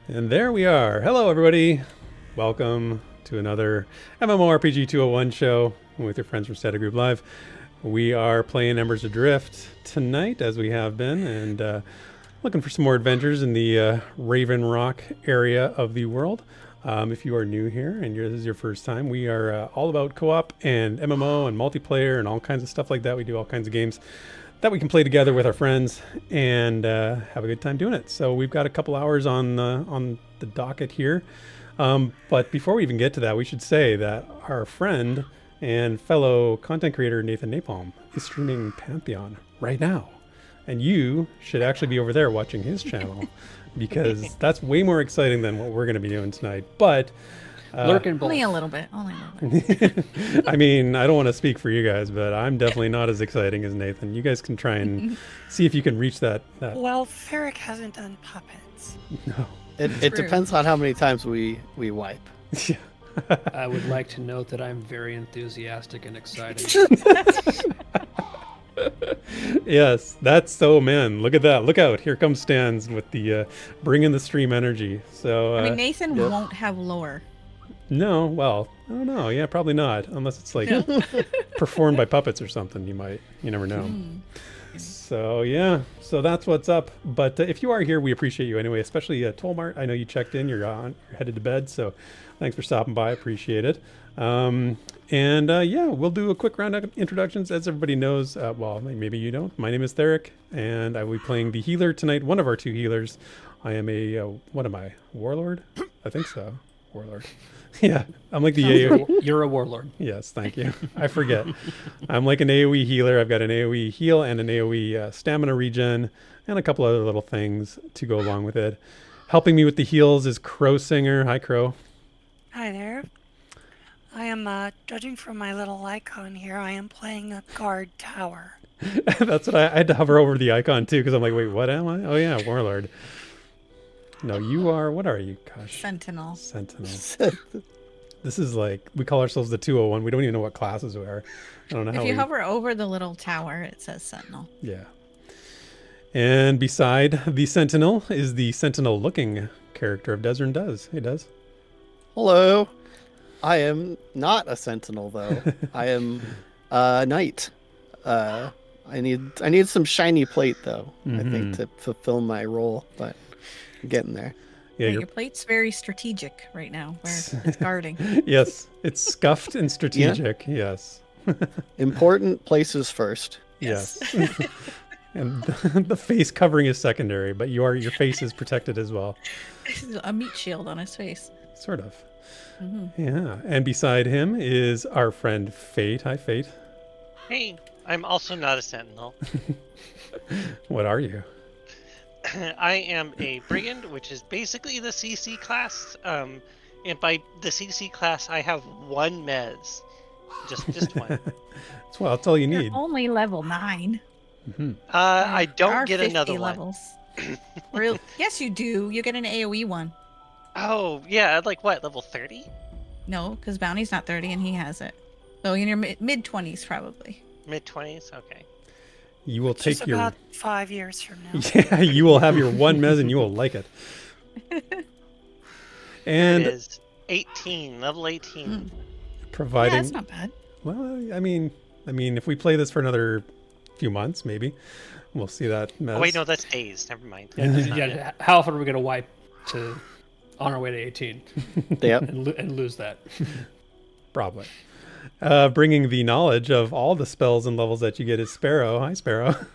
And there we are. Hello, everybody. Welcome to another MMORPG 201 show with your friends from Static Group Live. We are playing Embers Adrift tonight, as we have been, and looking for some more adventures in the Raven Rock area of the world. If you are new here and this is your first time, we are all about co-op and MMO and multiplayer and all kinds of stuff like that. We do all kinds of games that we can play together with our friends and have a good time doing it. So we've got a couple hours on the docket here. But before we even get to that, we should say that our friend and fellow content creator Nathan Napalm is streaming Pantheon right now. And you should actually be over there watching his channel because that's way more exciting than what we're going to be doing tonight. But lurking only a little bit. Only a little bit. I mean, I don't want to speak for you guys, but I'm definitely not as exciting as Nathan. You guys can try and see if you can reach that. Well, Therek hasn't done puppets. No. It depends on how many times we wipe. Yeah. I would like to note that I'm very enthusiastic and excited. Yes, that's so, man. Look at that. Look out. Here comes Stans with the bringing the stream energy. So I mean, Nathan won't have lore. No, well, I don't know. Yeah, probably not. Unless it's like performed by puppets or something. You never know. So yeah, so that's what's up. But if you are here, we appreciate you anyway, especially Tolmart. I know you checked in. You're headed to bed. So thanks for stopping by. Appreciate it. Yeah, we'll do a quick round of introductions. As everybody knows, well, maybe you don't. My name is Therek, and I will be playing the healer tonight, one of our two healers. I am a, what am I, warlord? I think so, warlord. Yeah, I'm like the AoE. You're a warlord. Yes, thank you. I forget. I'm like an AoE healer. I've got an AoE heal and an AoE stamina regen, and a couple other little things to go along with it. Helping me with the heals is Crowsinger. Hi, Crow. Hi there. I am, judging from my little icon here, I am playing a guard tower. That's what I had to hover over the icon too, because I'm like, wait, what am I? Oh yeah, warlord. No, you are, what are you? Gosh. Sentinel. This is like, we call ourselves the 201. We don't even know what classes we are. I don't know how If you hover over the little tower, it says Sentinel. Yeah. And beside the Sentinel is the Sentinel-looking character of Desryn Does. Hey, Des. Hello. I am not a sentinel though. I am a knight. I need some shiny plate though. I think to fulfill my role, but I'm getting there. Yeah, your plate's very strategic right now, where it's guarding. Yes, it's scuffed and strategic. Yeah. Yes. Important places first. Yes. And the face covering is secondary, but your face is protected as well. A meat shield on his face. Sort of. Yeah, and beside him is our friend Fate. Hi, Fate. Hey, I'm also not a sentinel. What are you? I am a brigand, which is basically the CC class. And by the CC class, I have one mez, just one. Well, that's all you need. You're only level 9. I There are don't get 50 another levels. Really? Yes, you do. You get an AoE one. one. Oh yeah, like what, level 30? No, because Bounty's not 30 and he has it. So in your mid 20s probably. Mid 20s, okay. You will Just take your about 5 years from now. yeah. You will have your one mez and you will like it. And It is 18, level 18. providing. Yeah, that's not bad. Well, I mean, if we play this for another few months, maybe we'll see that mez. Oh wait, no, that's days. Never mind. That's not it. How often are we going to wipe on our way to 18 Yep. and lose that? Probably. Bringing the knowledge of all the spells and levels that you get is Sparoh. Hi, Sparoh.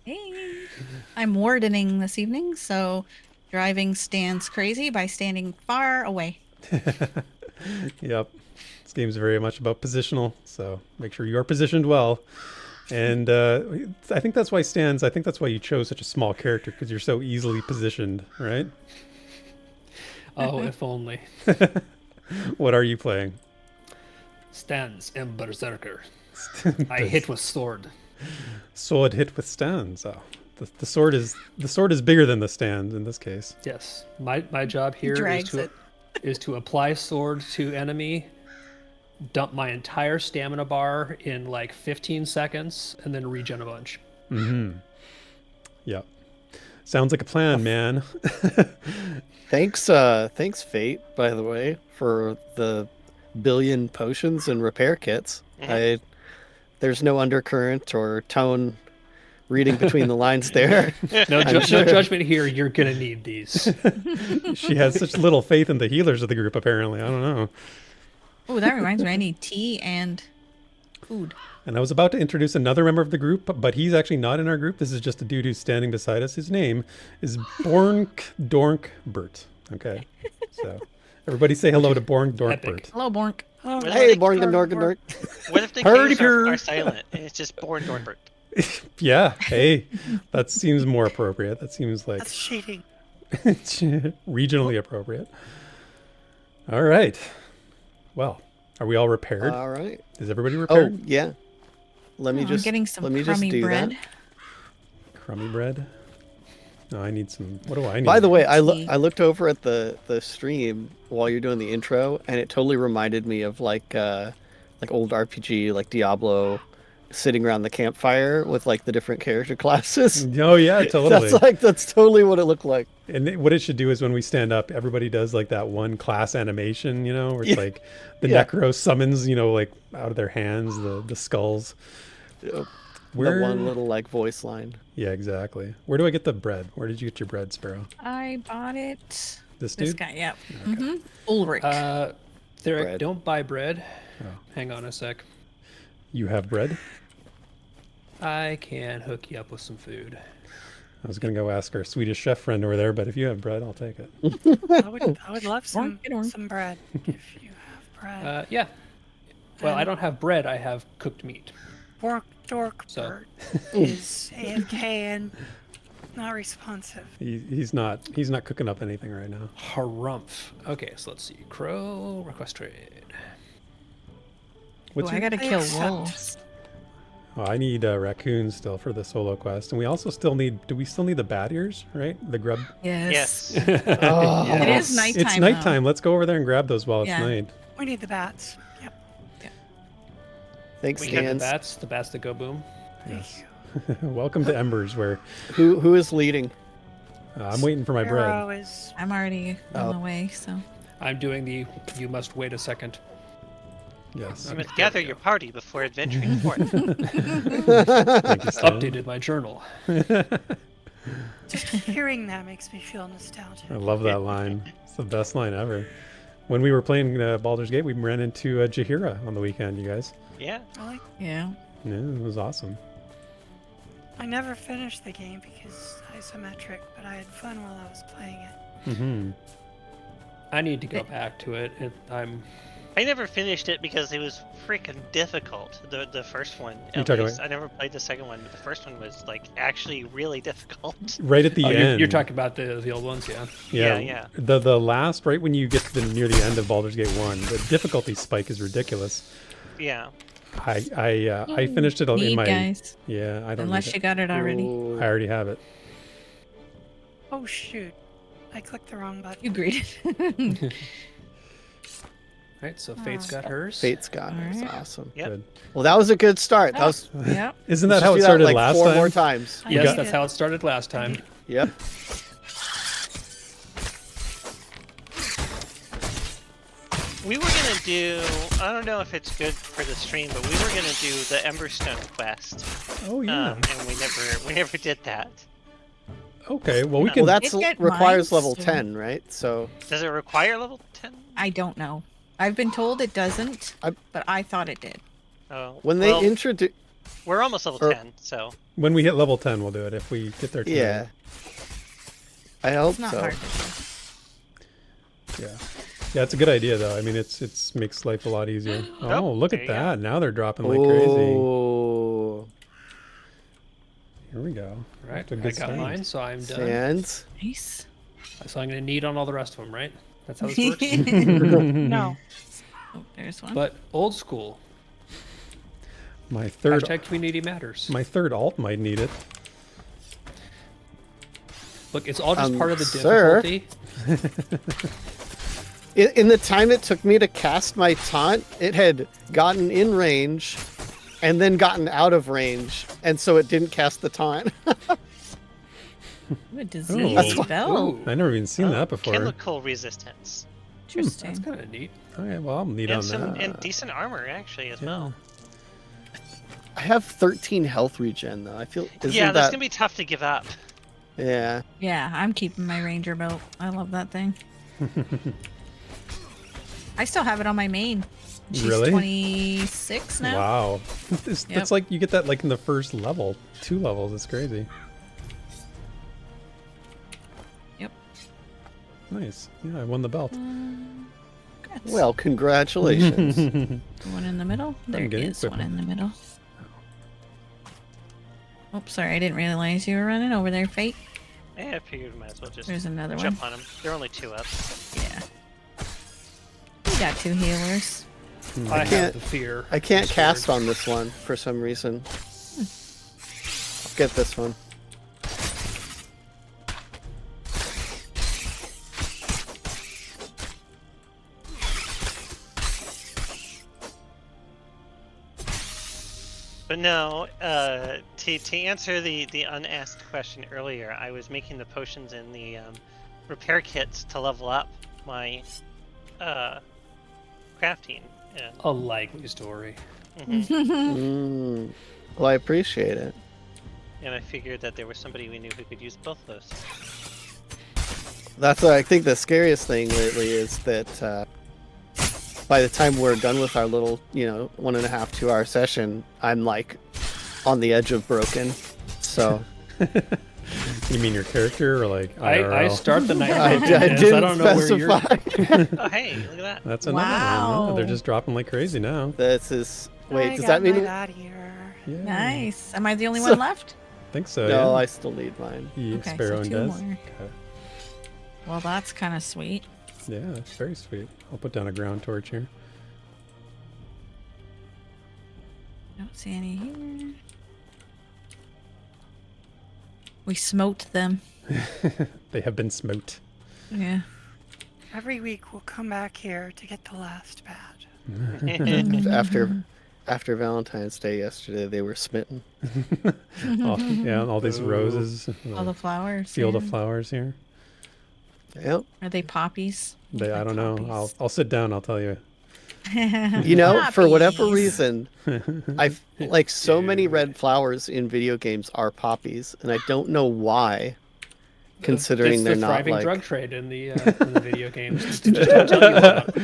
Hey. I'm wardening this evening, so driving stands crazy by standing far away. Yep. This game's very much about positional, so make sure you are positioned well. And I think that's why you chose such a small character, because you're so easily positioned, right? Oh, if only. What are you playing? Stans Embers Adrift. I hit with sword. Sword hit with stands. Oh, the sword is bigger than the stand in this case. Yes. My job here is to apply sword to enemy, dump my entire stamina bar in like 15 seconds, and then regen a bunch. Yeah. Sounds like a plan, man. Thanks, Fate, by the way, for the billion potions and repair kits. There's no undercurrent or tone reading between the lines there. No judgment here. You're gonna need these. She has such little faith in the healers of the group, apparently. I don't know. Oh, that reminds me. I need tea and food. And I was about to introduce another member of the group, but he's actually not in our group. This is just a dude who's standing beside us. His name is Bornk Dornk Bert. Okay. So everybody say hello to Bornk Dornk Bert. Hello, Bornk. Oh, Hey, Born and Dork. What if the Hurdy K's are cur. silent and it's just Born Dornbert? Yeah. Hey, that seems more appropriate. That seems like that's cheating. regionally appropriate. All right. Well, are we all repaired? All right. Is everybody Oh, repaired? yeah. Let me I'm just getting some let me just crummy do bread. that. Crummy bread. No, I need some. What do I need? By the way, I Tea. looked over at the stream while you're doing the intro, and it totally reminded me of like old RPG, like Diablo, sitting around the campfire with like the different character classes. Oh yeah, totally. That's totally what it looked like. And what it should do is when we stand up, everybody does like that one class animation, you know, where it's like the Yeah. necro summons, you know, like out of their hands, the skulls. That one little like voice line. Yeah, exactly. Where do I get the bread? Where did you get your bread, Sparoh? I bought it. This This dude? guy, yeah. Ulrich. Therek, Bread. don't buy bread. Oh. Hang on a sec. You have bread? I can hook you up with some food. I was gonna go ask our Swedish chef friend over there, but if you have bread, I'll take it. I would love some bread if you have bread. Yeah. Well, I don't have bread. I have cooked meat. Bork Dork So- Bird is AFK and not responsive. He's not cooking up anything right now. Harumph. Okay, so let's see. Crow, request trade. What's I your... gotta I kill accept. wolves. Oh, I need raccoons still for the solo quest, and we also still need. Do we still need the bat ears? Right, the grub. Yes. Yes. Oh, It is nighttime. It's though. nighttime. Let's go over there and grab those while it's Yeah. night. We need the bats. Yep. Thanks, We got Dan. the bats that go boom. Yes. Welcome to Embers, where Who is leading? I'm waiting for my bread. Arrow is I'm already on Oh. the way, so. I'm doing the you must wait a second. Yes. You must gather your party before adventuring forth. Thank you, Stan. Updated my journal. just hearing that makes me feel nostalgic. I love that line. It's the best line ever. When we were playing Baldur's Gate, we ran into Jaheira on the weekend, you guys. Yeah. Really? Yeah. Yeah, it was awesome. I never finished the game because isometric, but I had fun while I was playing it. Mm-hmm. I need to go back to it. I never finished it because it was freaking difficult. The first one. You're At talking least. about- I never played the second one, but the first one was like actually really difficult. Right at the Oh, end. you're talking about the old ones, yeah. Yeah. The last, right when you get to near the end of Baldur's Gate 1, the difficulty spike is ridiculous. Yeah. I finished it in Need, my guys. yeah. I don't Unless need you it. got it already. Ooh. I already have it. Oh shoot! I clicked the wrong button. You agreed. Right, so Fate's got hers. Fate's got it. It's Alright. awesome. Yep. Good. Well, that was a good start. That was. Yep. Isn't let's that how it just do started like last 4 time? more times. I Yes, need that's it. how it started last time. Yep. We were gonna do. I don't know if it's good for the stream, but we were gonna do the Emberstone quest, Oh yeah. and we never did that. Okay. Well, we Well, can. Well, that's It get requires mine, level so- 10, right? So Does it require level 10? I don't know. I've been told it doesn't, but I thought it did. Oh. when they well, introduce, we're almost level or- 10, so When we hit level 10, we'll do it. If we get there tonight. yeah, I hope It's not so. hard. Yeah. Yeah, it's a good idea though. I mean, it's makes life a lot easier. Oh, Oh, look there at you go. that! Now they're dropping like crazy. Oh, Here we go. Right, That's a I good got start. mine, so I'm done. sands. Nice. So I'm going to need on all the rest of them, right? That's how this works. No. Oh, there's one. But old school. My third, Hashtag community matters. my third alt might need it. Look, it's all just part of the sir. difficulty. In the time it took me to cast my taunt, it had gotten in range, and then gotten out of range, and so it didn't cast the taunt. Ooh, a disease Oh. bell. Ooh, I never even seen that before. Chemical resistance. Interesting. that's kind of neat. Okay, well, I'll need And on some that. and decent armor actually as well. I have 13 health regen though. I feel isn't Yeah, that's that gonna be tough to give up. yeah. Yeah, I'm keeping my ranger belt. I love that thing. I still have it on my main. She's Really? 26 now. Wow. It's Yep. like you get that like in the first level. 2 levels. It's crazy. Yep. Nice. Yeah, I won the belt. Congrats. Well, congratulations. The one in the middle. There getting is one equipment. in the middle. Oh, sorry, I didn't realize you were running over there, Fate. Yeah, I figured we might as well just There's another one. jump on them. They're only 2 up. Yeah. We got 2 healers. I have can't- the fear. I can't of the cast sword. on this one for some reason. I'll get this one. But no, to answer the unasked question earlier, I was making the potions and the repair kits to level up my crafting. And, A likely story. mhm. Well, I appreciate it. And I figured that there was somebody we knew who could use both those. That's I think the scariest thing lately is that by the time we're done with our little, 1.5, 2 hour session, I'm like on the edge of broken. So You mean your character or like I IRL? start the night. I, broken, I Des. didn't don't know where you're. specify. Oh, hey, look at that. That's another one. Wow. Yeah, they're just dropping like crazy now. This is wait. I Does got that mean? my lad here. Yeah. Nice. Am I the only So- one left? I think so. No, yeah. I still need mine. You, Okay, so Sparoh and 2 Des. more. Okay. Well, that's kind of sweet. Yeah, that's very sweet. I'll put down a ground torch here. Don't see any here. We smote them. They have been smote. Yeah. Every week we'll come back here to get the last badge. After Valentine's Day yesterday, they were smitten. All these roses. All the flowers. field of yeah. flowers here. Yep. Are they poppies? I don't know. I'll sit down. I'll tell you. For whatever Poppies. reason, I've like so many red flowers in video games are poppies, and I don't know why. Considering it's they're the not thriving like drug trade in the video games. Just don't tell you about.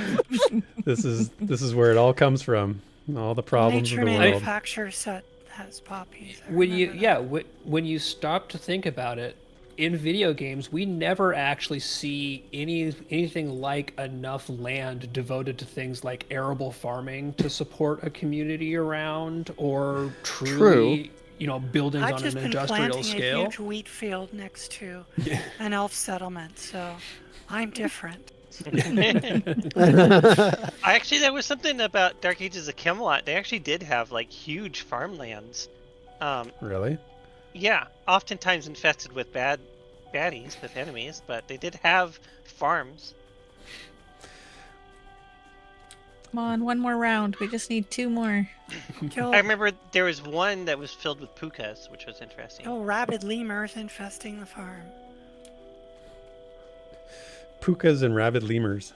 This is where it all comes from. All the problems Nature of the world. manufacturer set has poppies. I When you remember that. when you stop to think about it, in video games we never actually see anything like enough land devoted to things like arable farming to support a community around, or truly buildings I've on just an been industrial planting scale. a huge wheat field next to an elf settlement, so I'm different. Actually, there was something about Dark Ages of Camelot. They actually did have like huge farmlands. Really? Yeah, oftentimes infested with baddies, with enemies, but they did have farms. Come on, one more round. We just need 2 more. Kill, I remember there was one that was filled with pukas, which was interesting. kill rabid lemurs infesting the farm. Pukas and rabid lemurs.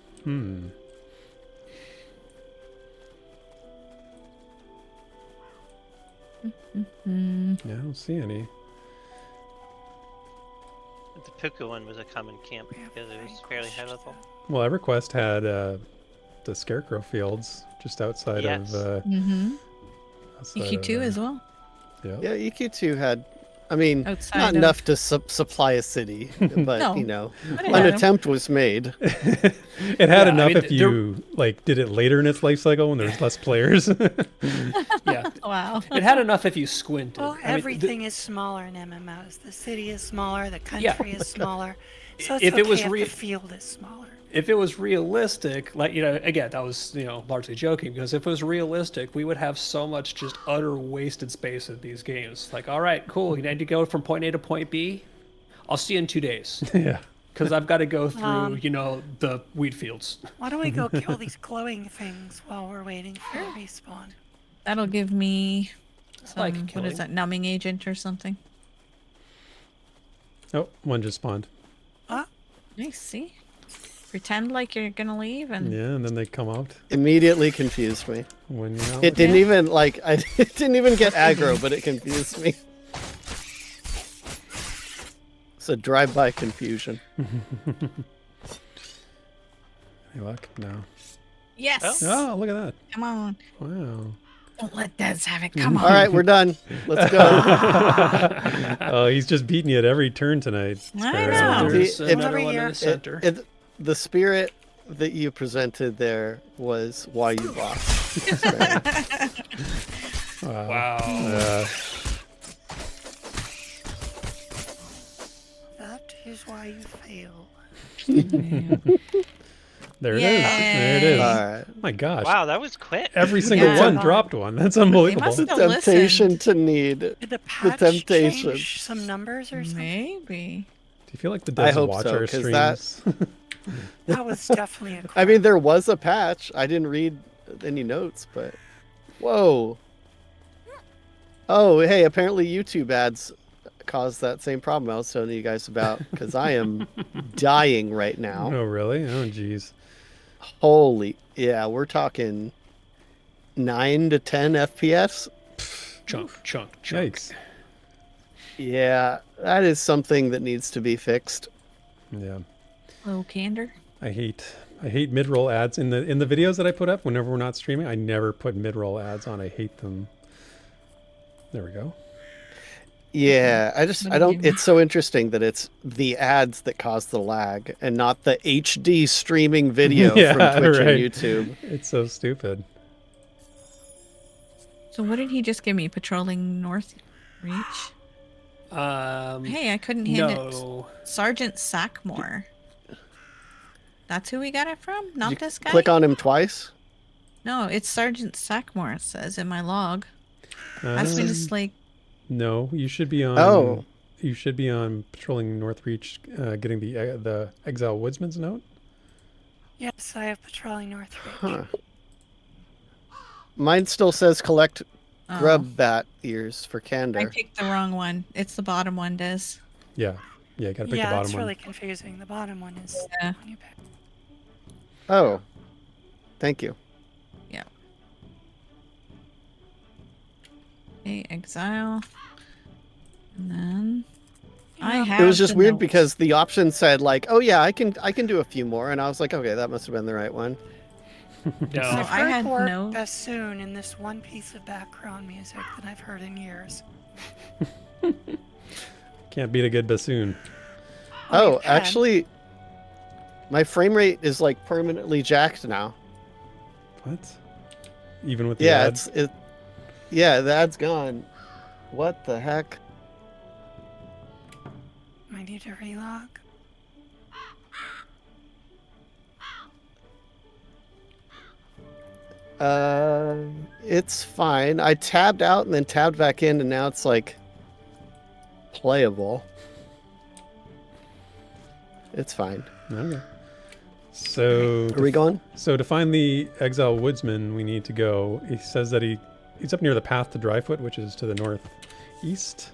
Yeah, I don't see any. The puka one was a common camp because it was fairly high level. Well, EverQuest had the Scarecrow Fields just outside Yes. of. Mm-hmm. outside EQ2 of, as well. Yeah. yeah, EQ2 had. I mean, Outside not of- enough to supply a city, but No. But it an had 'em. attempt was made. It had Yeah, I enough mean, if you did it later in its life cycle when there's less players. Yeah, Wow. it had enough if you squinted. Well, I mean, everything is smaller in MMOs. The city is smaller, the country is smaller. So it's If okay it was if real- the field is smaller. if it was realistic, like, again, that was, largely joking, because if it was realistic, we would have so much just utter wasted space in these games. Like, all right, cool, you need to go from point A to point B. I'll see you in 2 days, Yeah. because I've got to go through, the wheat fields. Why don't we go kill these glowing things while we're waiting for a respawn? That'll give me like what killing. is that, numbing agent or something? Oh, one just spawned. Nice, see? Pretend like you're gonna leave and Yeah, and then they come out Immediately confused me. when you're out. It didn't even like it didn't even get aggro, but it confused me. It's a drive-by confusion. Any luck? No. yes. Oh, look at that. Come on. Wow. Don't let Des have it. Come on. All right, we're done. Let's go. Oh, he's just beating you at every turn tonight. I Sparrow. know. There's It- another it- one in the it- center. The spirit that you presented there was why you lost. Wow. That is why you fail. There it is. Yay. There it is. All right. My gosh. Wow, that was quick. Every single Yeah. one dropped one. That's unbelievable. must The have temptation listened. to need. Did the patch temptation. change some numbers or something? Maybe. Do you feel like the I Des hope watch so, our 'cause that- streams? That was definitely a I mean, there was a patch. I didn't read any notes, but whoa. Oh, hey, apparently YouTube ads caused that same problem I was telling you guys about because I am dying right now. Oh, really? Oh, jeez. Holy, yeah, we're talking 9 to 10 FPS. Chunk. Yikes. Yeah, that is something that needs to be fixed. Yeah. Low candor. I hate mid-roll ads in the videos that I put up whenever we're not streaming. I never put mid-roll ads on. I hate them. There we go. Yeah, I What don't. do you- It's so interesting that it's the ads that cause the lag and not the HD streaming video Yeah, from Twitch right. and YouTube. It's so stupid. So what did he just give me? Patrolling North Reach? Hey, I couldn't hand no. it. Sergeant Sackmore. That's who we got it from? Not You this guy? Click on him twice. No, it's Sergeant Sackmore, it says in my log. Asked me to like No, you should be on. Oh. You should be on patrolling North Reach, getting the Exile Woodsman's note. Yes, I have patrolling North Reach. Huh. Mine still says collect oh, grub bat ears for I candor. picked the wrong one. It's the bottom one, Des. Yeah, you gotta pick Yeah, the that's bottom really one. confusing. The bottom one is Yeah. the one you pick. Oh, thank you. Yeah. Okay, exile. And then I have It was just the weird notes. because the option said like, "Oh yeah, I can do a few more," and I was like, "Okay, that must have been the right one." No. So I've I heard had more no- bassoon in this one piece of background music than I've heard in years. Can't beat a good bassoon. Oh, you can. actually, my frame rate is like permanently jacked now. What? Even with the Yeah, ad? yeah, the ad's gone. What the heck? I need to relog. It's fine. I tabbed out and then tabbed back in, and now it's like playable. It's fine. Okay. So Are we going? So to find the Exile Woodsman, we need to go. He says that he's up near the path to Dryfoot, which is to the northeast.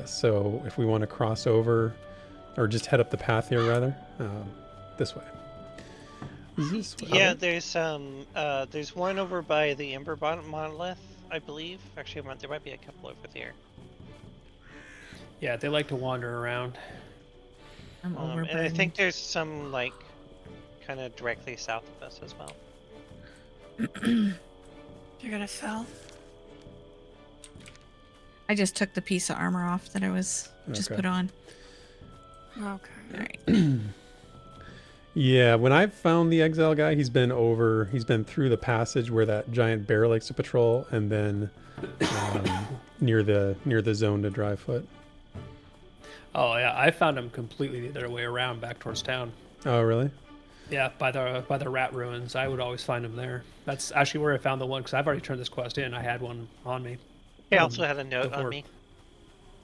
So if we want to cross over, or just head up the path here, rather, this way. This way. Yeah, there's one over by the Ember monolith, I believe. Actually, there might be a couple over there. Yeah, they like to wander around. I'm And I overburdened. think there's some like kind of directly south of us as well. You're gonna sell? I just took the piece of armor off that I was just Okay. put on. Okay. All right. Yeah, when I've found the Exile guy, he's been through the passage where that giant bear likes to patrol, and then near the zone to Dryfoot. Oh yeah, I found them completely the other way around, back towards town. Oh, really? Yeah, by the rat ruins. I would always find them there. That's actually where I found the one, because I've already turned this quest in. I had one on me. I also had a note before. on me.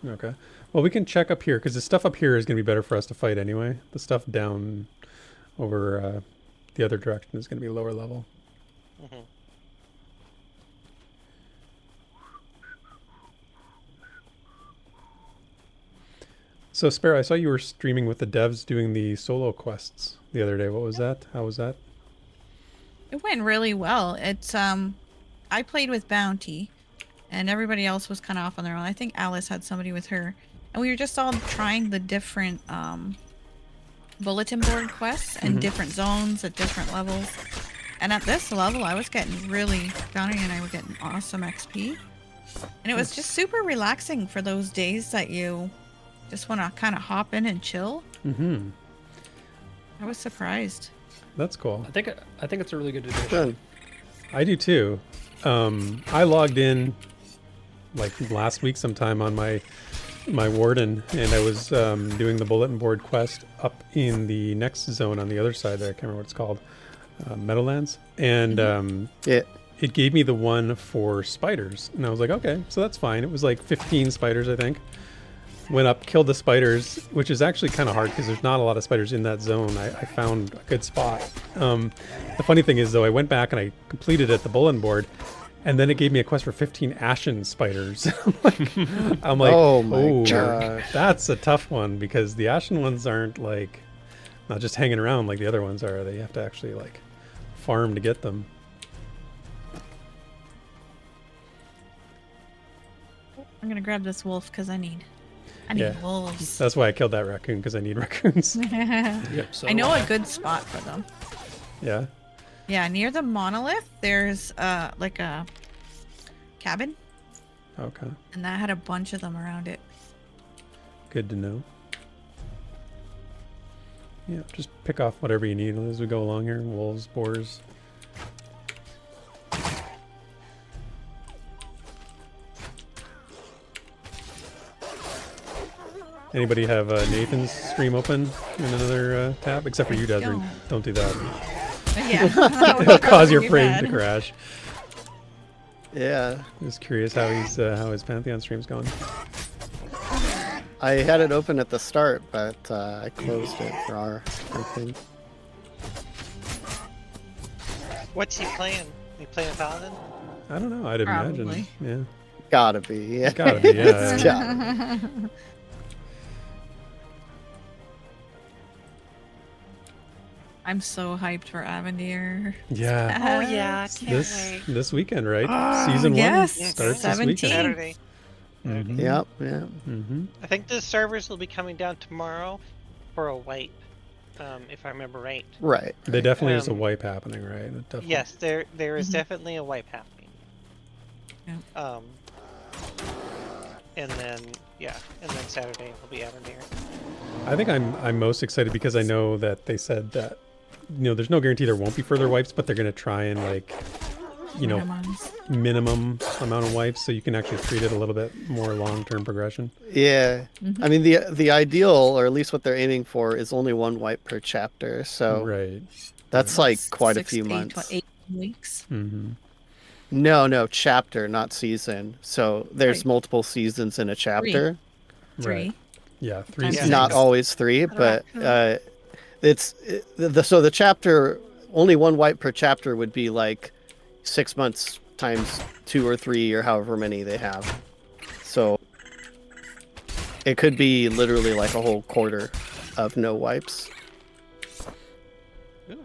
Okay. Well, we can check up here because the stuff up here is going to be better for us to fight anyway. The stuff down over the other direction is going to be lower level. Hmm. So, Sparoh, I saw you were streaming with the devs doing the solo quests the other day. What was that? How was that? It went really well. It's I played with Bounty, and everybody else was kind of off on their own. I think Alice had somebody with her, and we were just all trying the different bulletin board quests and different zones at different levels. And at this level, I was getting Bounty and I were getting awesome XP, and it was just super relaxing for those days that you just want to kind of hop in and chill. Mm-hmm. I was surprised. That's cool. I think it's a really good addition. Good. I do too. I logged in like last week sometime on my warden, and I was doing the bulletin board quest up in the next zone on the other side there. I can't remember what it's called. Meadowlands. And it gave me the one for spiders. And I was like, okay, so that's fine. It was like 15 spiders, I think. Went up, killed the spiders, which is actually kind of hard because there's not a lot of spiders in that zone. I found a good spot. The funny thing is, though, I went back and I completed it at the bulletin board, and then it gave me a quest for 15 ashen spiders. I'm like, oh my gosh. That's a tough one because the ashen ones aren't like not just hanging around like the other ones are. They have to actually like farm to get them. I'm gonna grab this wolf because I need wolves. That's why I killed that raccoon, because I need raccoons. Yep, so I know a good spot for them. Yeah. Yeah, near the monolith, there's like a cabin, Okay. and that had a bunch of them around it. Good to know. Yeah, just pick off whatever you need as we go along here. Wolves, boars. Anybody have Nathan's stream open in another tab? Except for you, Desryn. Don't do that. Yeah, It'll cause your frame to crash. Yeah. Just curious how his Pantheon stream's going. I had it open at the start, but I closed it for our thing. What's he playing? You playing Paladin? I don't know. I'd imagine. Probably. Yeah. Gotta be. Yeah. Gotta be. Yeah. It's gotta be. I'm so hyped for Avenir. Yeah. Oh yeah, can't wait. This weekend, right? Season yes. 1 starts this 17. weekend. Saturday. Mhm. Yep. Yeah. Mhm. I think the servers will be coming down tomorrow for a wipe, if I remember right. Right. There definitely is a Um, wipe happening, right? It definitely- Yes, there is definitely a wipe happening. Yeah. And then Saturday will be Avenir. I think I'm most excited because I know that they said that there's no guarantee there won't be further wipes, but they're gonna try and Minimize. minimum amount of wipes so you can actually treat it a little bit more long-term progression. Yeah. I mean, the ideal, or at least what they're aiming for, is only one wipe per chapter. So Right. that's like quite a 6 few to months. 8 weeks. Mm-hmm. No, chapter, not season. So there's Right. multiple seasons in a chapter. 3. Right. Yeah, 3 Times Yeah. seasons. Not always 3, but so the chapter, only one wipe per chapter would be like 6 months times 2 or 3 or however many they have. So it could be literally like a whole quarter of no wipes. Oh,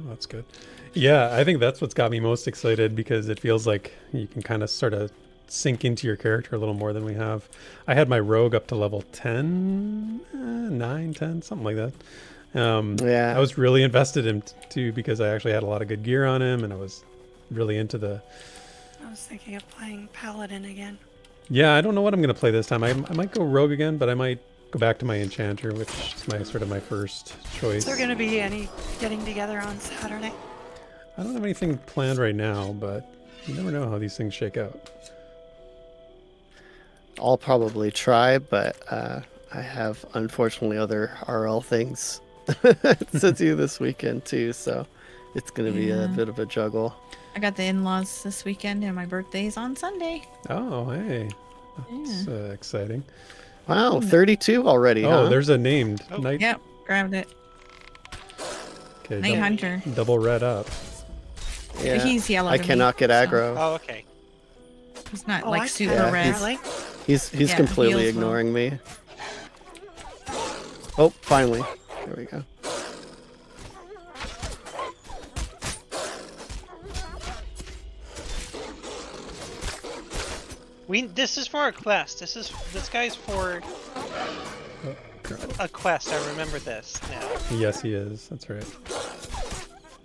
that's good. Yeah, I think that's what's got me most excited because it feels like you can kind of sort of sink into your character a little more than we have. I had my rogue up to level 10, 9, 10, something like that. Yeah. I was really invested in too because I actually had a lot of good gear on him and I was really into the... I was thinking of playing Paladin again. Yeah, I don't know what I'm going to play this time. I might go rogue again, but I might go back to my enchanter, which is my first choice. Is there going to be any getting together on Saturday? I don't have anything planned right now, but you never know how these things shake out. I'll probably try, but I have unfortunately other RL things to do this weekend too, so it's going to be a bit of a juggle. I got the in-laws this weekend, and my birthday's on Sunday. Oh, hey. That's exciting. Wow, 32 already, Oh, huh? there's a named knight. Yep, grabbed it. Okay, Night Hunter. double red up. Yeah. He's yellow. I to me, cannot get so aggro. Oh, okay. He's not Oh, like I super can, red. he's- really? He's Yeah, completely heals well. ignoring me. Oh, finally. There we go. This is for a quest. This guy's for a quest. I remember this now. Yes, he is. That's right.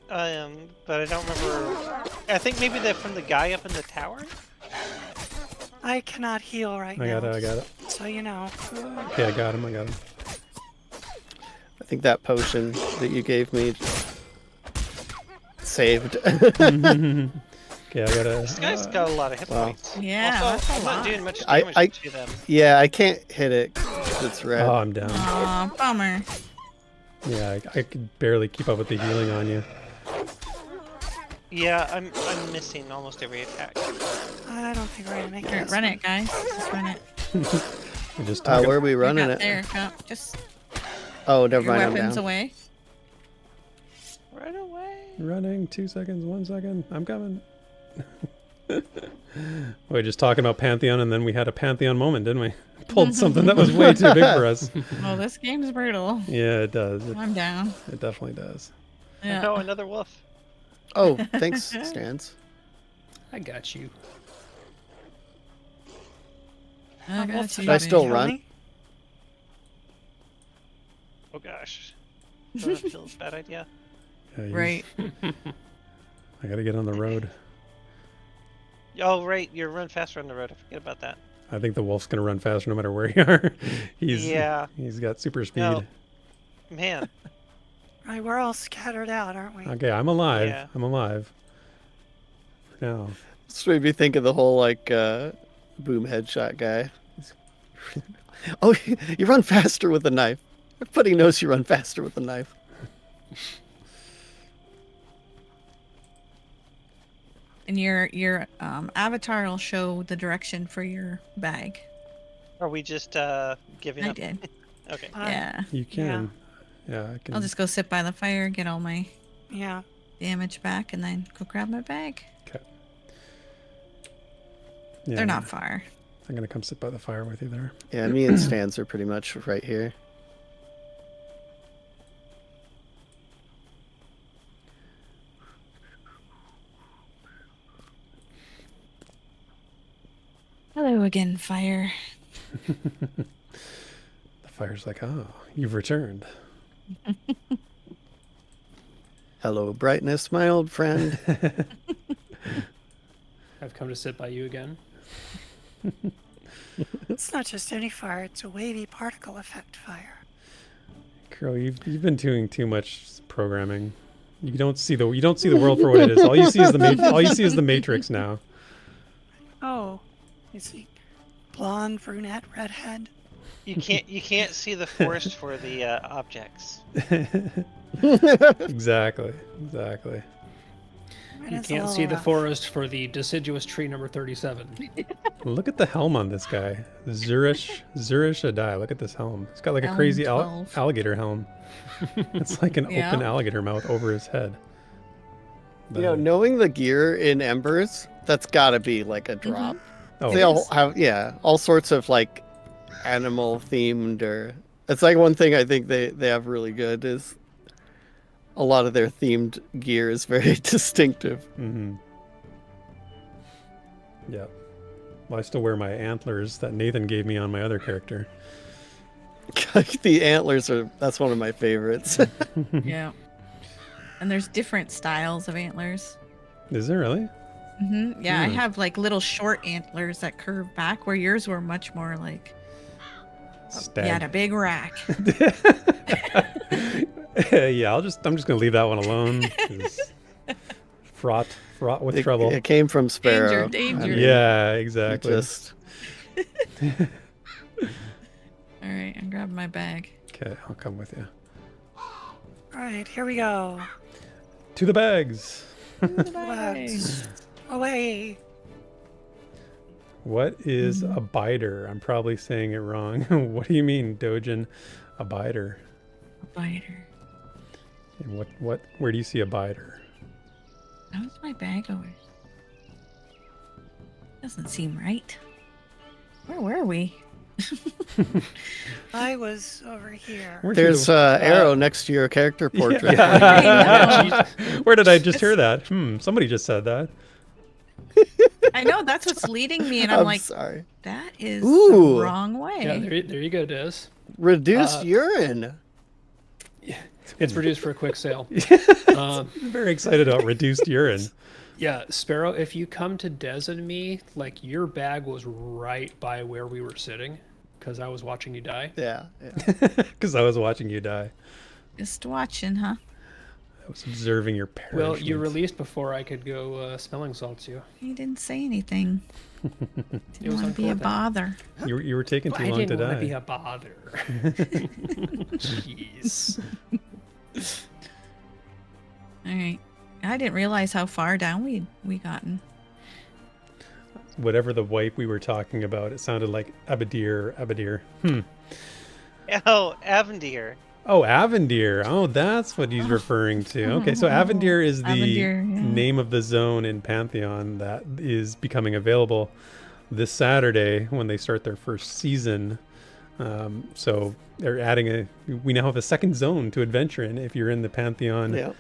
But I don't remember. I think maybe they're from the guy up in the tower. I cannot heal right I now. got it. So you know. Okay, I got him. I think that potion that you gave me saved. Okay, I gotta. This guy's got a lot of hit Wow. points. Yeah, Also, that's a I'm not lot. doing much I- damage to them. Yeah, I can't hit it 'cause it's red. Oh, I'm down. Aw, bummer. Yeah, I could barely keep up with the healing on you. Yeah, I'm missing almost every attack. I don't think we're gonna make Here, it. run it, guys. Just run it. We're just talking. Where are we You're running not it? there. Go. Just Oh, never your mind. I'm weapons down. away. Right away. Running. 2 seconds. 1 second. I'm coming. We're just talking about Pantheon, and then we had a Pantheon moment, didn't we? Pulled something that was way too big for us. Oh, this game's brutal. Yeah, it does. I'm down. It definitely does. Yeah. No, another wolf. Oh, thanks, Stans. I got you. I got Wolf's you, Should I still baby. run? Oh gosh. That feels a bad idea. Yeah, Right. I gotta get on the road. Oh right, you run faster on the road. I forget about that. I think the wolf's gonna run faster no matter where you are. Yeah. He's got super speed. No. Man. Right, we're all scattered out, aren't we? Okay, I'm alive. Yeah. I'm alive. Now. This made me think of the whole boom headshot guy. Oh, you run faster with a knife. Everybody knows you run faster with a knife. And your avatar will show the direction for your bag. Are we just giving I up? did. Okay. Yeah. You can. Yeah, I can. I'll just go sit by the fire, get all my Yeah. damage back, and then go grab my bag. Okay. Yeah, They're not far. I'm gonna come sit by the fire with you there. Yeah, me and Stans are pretty much right here. Hello again, fire. The fire's like, oh, you've returned. Hello, brightness, my old friend. I've come to sit by you again. It's not just any fire, it's a wavy particle effect fire. Crow, you've been doing too much programming. You don't see the world for what it is. All you see is the Matrix now. Oh, you see, blonde, brunette, redhead. You can't see the forest for the objects. Exactly. It You is a can't little see the rough. forest for the deciduous tree number 37. Look at the helm on this guy. Zurish Adai. Look at this helm. It's got like a Helm crazy 12. alligator helm. It's like an Yeah. open alligator mouth over his head. You know, knowing the gear in Embers, that's gotta be like a drop. Oh, They all have, all sorts of like animal themed, or it's like one thing I think they have really good is a lot of their themed gear is very distinctive. Mm-hmm. Yeah. Well, I still wear my antlers that Nathan gave me on my other character. The antlers that's one of my favorites. Yeah. And there's different styles of antlers. Is there really? Yeah, I Hmm. have like little short antlers that curve back, where yours were much more like you had a big rack. Yeah, I'm just gonna leave that one alone. 'Cause fraught with trouble. It came from Sparoh. Danger. Yeah, It exactly. just All right, I'm grabbing my bag. Okay, I'll come with you. All right, here we go. To the bags. Let's away. What is a biter? I'm probably saying it wrong. What do you mean, Dojin? A biter? Biter. And where do you see a biter? How's my bag over? Doesn't seem right. Where were we? I was over here. Weren't you There's the- arrow next to your character portrait. Yeah. Where did I just hear that? Somebody just said that. I know that's what's leading me, and I'm, I'm like, sorry. that is Ooh. the wrong way. Yeah, there you go, Des. Reduced urine. It's produced for a quick sale. I'm very excited about reduced urine. Yeah, Sparoh, if you come to Des and me, like your bag was right by where we were sitting, because I was watching you die. Yeah. Because I was watching you die. Just watching, huh? I was observing your perishment. Well, you released before I could go smelling salts you. He didn't say anything. It Didn't was want to be a uncool. bother. You were taking too I long to didn't want to be die. a bother. Jeez. All right. I didn't realize how far down we gotten. Whatever the wipe we were talking about, it sounded like Abadir. Oh, Avendir. Oh, Avendir. Oh, that's what he's referring to. Okay, so Avendir is the Avendir, yeah. name of the zone in Pantheon that is becoming available this Saturday when they start their first season. So they're adding we now have a second zone to adventure in if you're in the Pantheon. Yeah.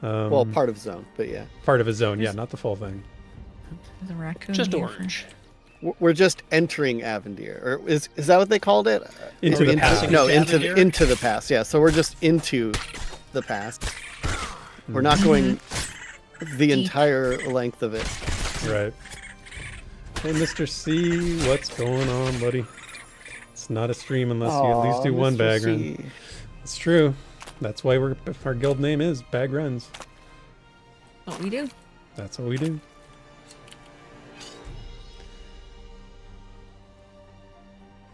Well, part of zone, but yeah. Part of a zone, yeah, not the full thing. The raccoon. Just here orange. We're just entering Avendir, or is that what they called it? Into the past. No, Into into Avendir? the past. Yeah, so we're just into the past. We're not going the entire length of it. Right. Hey, Mr. C, what's going on, buddy? It's not a stream unless you at least do one Mr. bag C. run. It's true. That's why our guild name is Bag Runs. What we do. That's what we do.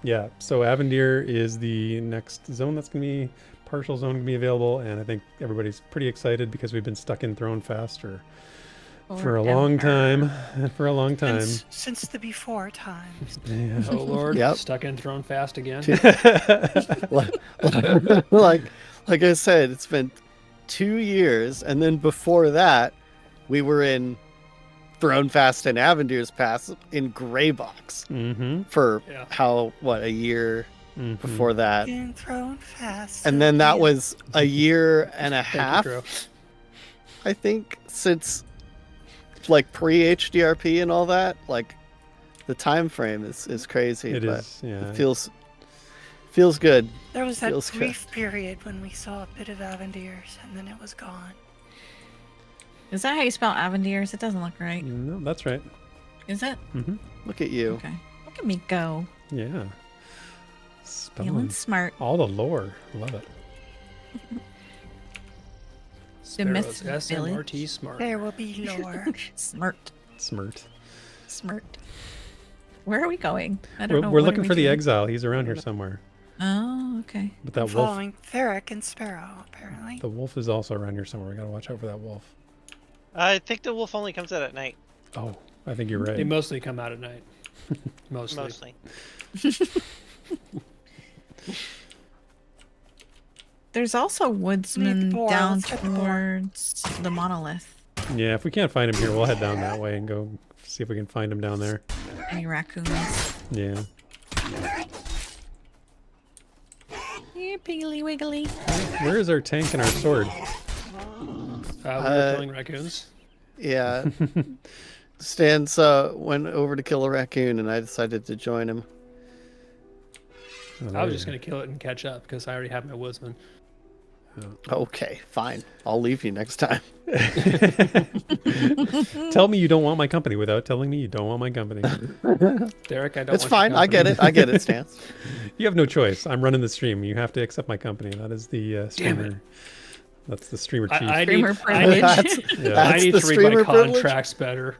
Yeah, so Avendir is the next zone that's going to be, partial zone going to be available, and I think everybody's pretty excited because we've been stuck in Throne Fast for a long time. For a long time. Since the before times. Yeah. Oh Lord, Yep. stuck in thrown fast again. like I said, it's been 2 years, and then before that, we were in Throne Fast and Avendir's Pass in Greybox Mm-hmm. for Yeah. a year Mm-hmm. before that, Being thrown fast. and then that was a year and a Thank you, half, Crow. I think, since like pre-HDRP and all that. Like the time frame is crazy. It but is, yeah. It feels good. There was that feels good. brief period when we saw a bit of Avendir's, and then it was gone. Is that how you spell Avendirs? It doesn't look right. No, that's right. Is it? Mm-hmm. Look at you. Okay. Look at me go. Yeah. Feeling Spelling. smart. All the lore. Love it. The myth Sparrow's village. SMRT smart. There will be lore. Smart. Smirt. Smart. Where are we going? I don't know. We're What looking are we for the doing? exile. He's around here somewhere. Oh, okay. But that wolf, Following Therek and Sparoh, apparently. the wolf is also around here somewhere. We gotta watch out for that wolf. I think the wolf only comes out at night, Oh, I think you're They right. mostly come out at night. Mostly. mostly. There's also woodsmen boils, down hit the boil. towards the monolith. Yeah, if we can't find him here, we'll head down that way and go see if we can find him down there. Any raccoons? Yeah. Here, piggly wiggly. Where is our tank and our sword? We were killing raccoons. Yeah. Stans went over to kill a raccoon, and I decided to join him. Oh, I was just going to kill it and catch up because I already have my woodsman. Okay, fine. I'll leave you next time. Tell me you don't want my company without telling me you don't want my company. Derek, I don't It's want your fine. I get company. it. I get it, Stans. You have no choice. I'm running the stream. You have to accept my company. That is the streamer. That's the streamer chief. I need, Streamer I need, That's, Yeah. I that's need the to read streamer my privilege. contracts better.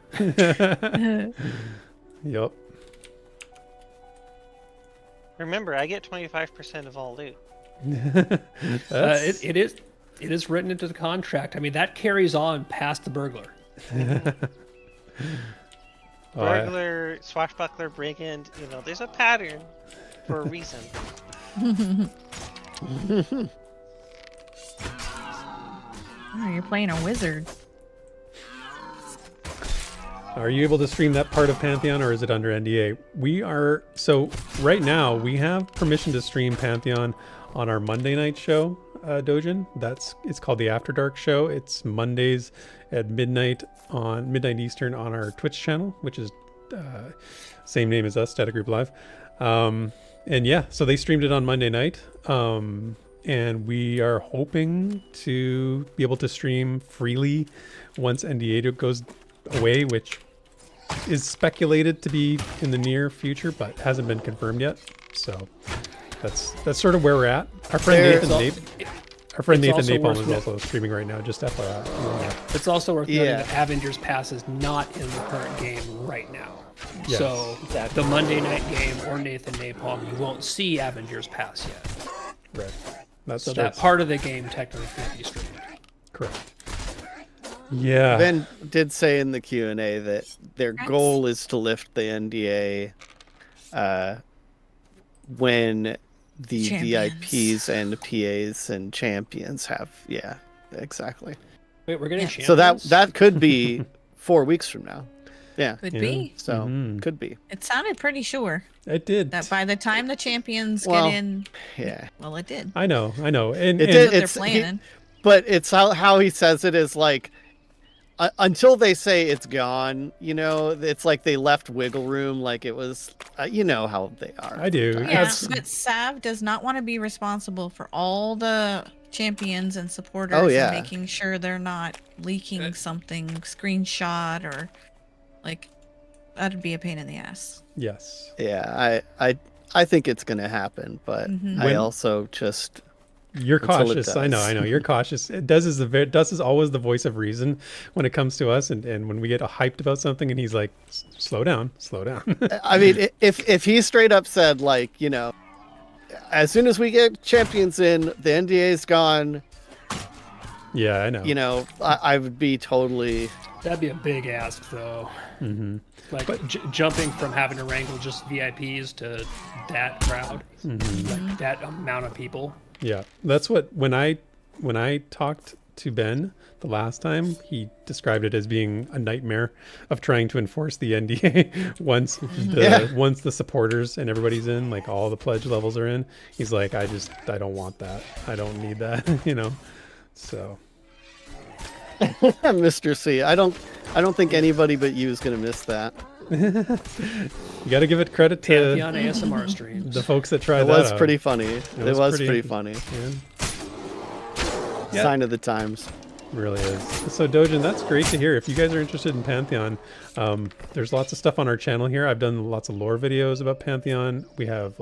Yup. Remember, I get 25% of all loot. That's- It is written into the contract. I mean, that carries on past the burglar. Oh, I- Burglar, swashbuckler, brigand, there's a pattern for a reason. Oh, you're playing a wizard. Are you able to stream that part of Pantheon, or is it under NDA? We are, so right now we have permission to stream Pantheon on our Monday night show, Dojin. It's called the After Dark show. It's Mondays at midnight Eastern on our Twitch channel, which is same name as us, Data Group Live. And yeah, so they streamed it on Monday night. And we are hoping to be able to stream freely once NDA goes away, which is speculated to be in the near future, but hasn't been confirmed yet. So that's sort of where we're at. Our friend Nathan Napalm is also streaming right now, just FYI. It's also worth noting that Avengers Pass is not in the current game right now. Yes. So the Monday night game or Nathan Napalm, you won't see Avengers Pass yet. Right. That's so that part of the game technically can't be streamed. Correct. Yeah. Ben did say in the Q&A that their goal is to lift the NDA when the VIPs and PAs and champions have. Yeah, exactly. Wait, we're getting champions? So that could be 4 weeks from now. Yeah. Could be. So could be. It sounded pretty sure. It did. That by the time the champions get in. Yeah. Well, it did. I know. And it's planning. But it's how he says it is like, until they say it's gone, it's like they left wiggle room, like it was, you know how they are. I do. Yeah, but Sav does not want to be responsible for all the champions and supporters and making sure they're not leaking something, screenshot, or like, that'd be a pain in the ass. Yes. Yeah, I think it's gonna happen, but I also just... You're cautious. I know. You're cautious. Des is always the voice of reason when it comes to us, and when we get hyped about something, and he's like, "Slow down." I mean, if he straight up said, like, as soon as we get champions in, the NDA's gone. Yeah, I know. I would be totally. That'd be a big ask, though. Mm-hmm. Like jumping from having to wrangle just VIPs to that crowd, like that amount of people. Yeah, that's what when I talked to Ben the last time, he described it as being a nightmare of trying to enforce the NDA once the supporters and everybody's in, like all the pledge levels are in. He's like, I don't want that. I don't need that, So Mr. C, I don't think anybody but you is gonna miss that. You got to give it credit to Pantheon ASMR streams. The folks that tried that. It was pretty funny. It was pretty funny. Yeah. Sign of the times. Really is. So Dojin, that's great to hear. If you guys are interested in Pantheon, there's lots of stuff on our channel here. I've done lots of lore videos about Pantheon. We have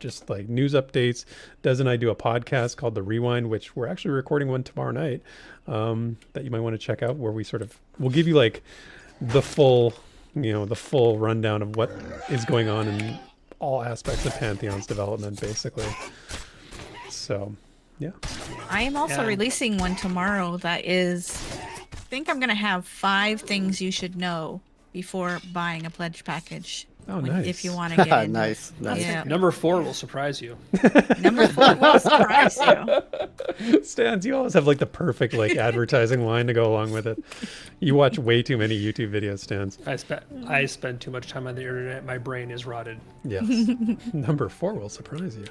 just news updates. Des and I do a podcast called The Rewind, which we're actually recording one tomorrow night that you might want to check out, where we'll give you the full rundown of what is going on in all aspects of Pantheon's development, basically. So, yeah. I am also releasing one tomorrow that is, I think I'm going to have 5 things you should know before buying a pledge package. Oh, nice. If you want to get in. Nice. Yeah. Number 4 will surprise you. Number 4 will surprise you. Stans, you always have the perfect advertising line to go along with it. You watch way too many YouTube videos, Stans. I spend too much time on the internet. My brain is rotted. Yes. Number 4 will surprise you.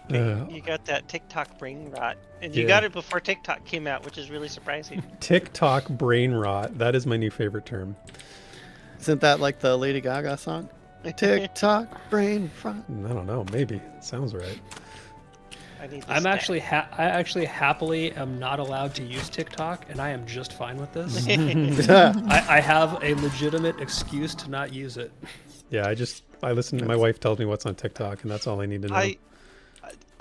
You got that TikTok brain rot, and you got it before TikTok came out, which is really surprising. TikTok brain rot. That is my new favorite term. Isn't that like the Lady Gaga song? TikTok brain rot. I don't know. Maybe it sounds right. I actually happily am not allowed to use TikTok, and I am just fine with this. I have a legitimate excuse to not use it. Yeah, I listen to my wife tells me what's on TikTok, and that's all I need to know.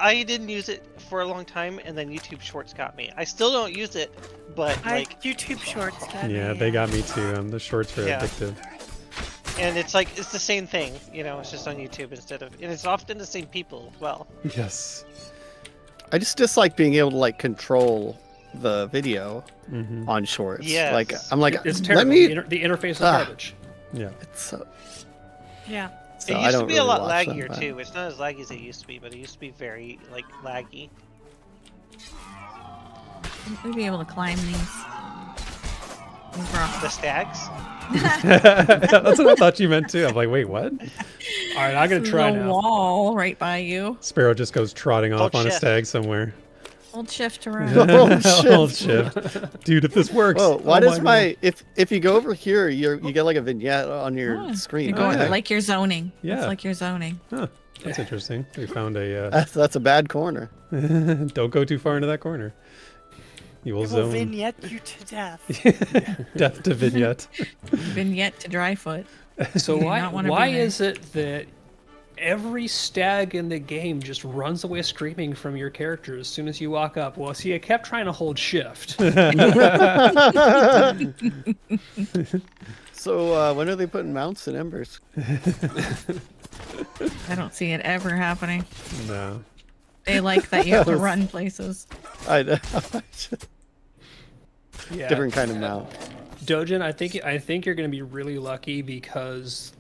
I didn't use it for a long time, and then YouTube Shorts got me. I still don't use it, but YouTube Shorts got me. Yeah, they got me too. The shorts are addictive. And it's the same thing, it's just on YouTube and it's often the same people as well. Yes. I just dislike being able to control the video on Shorts. Yeah. I'm it's terrible. The interface is garbage. Yeah. It's so... Yeah. So it used to be a lot laggier too. It's not as laggy as it used to be, but it used to be very laggy. We'd be able to climb these. The stags. That's what I thought you meant too. I'm like, wait, what? All right, I'm gonna try the now. wall right by you. Sparoh just goes trotting off Hold on a shift. stag somewhere. Hold shift to run. Hold shift. Dude, if this works. Whoa, why oh does my God. if you go over here, you get like a vignette on your Oh, screen. You're going yeah. like you're zoning. Yeah. It's like you're zoning. Huh, that's interesting. We found a. That's a bad corner. Don't go too far into that corner. You will It will zone. vignette you to death. Death to vignette. Vignette to Dryfoot. So You do why not wanna be why there. is it that every stag in the game just runs away screaming from your character as soon as you walk up? Well, see, I kept trying to hold shift. So when are they putting mounts in Embers? I don't see it ever happening. No. They like that you have to run places. I know. Yeah. Different kind of mount. Dojin, I think you're going to be really lucky because,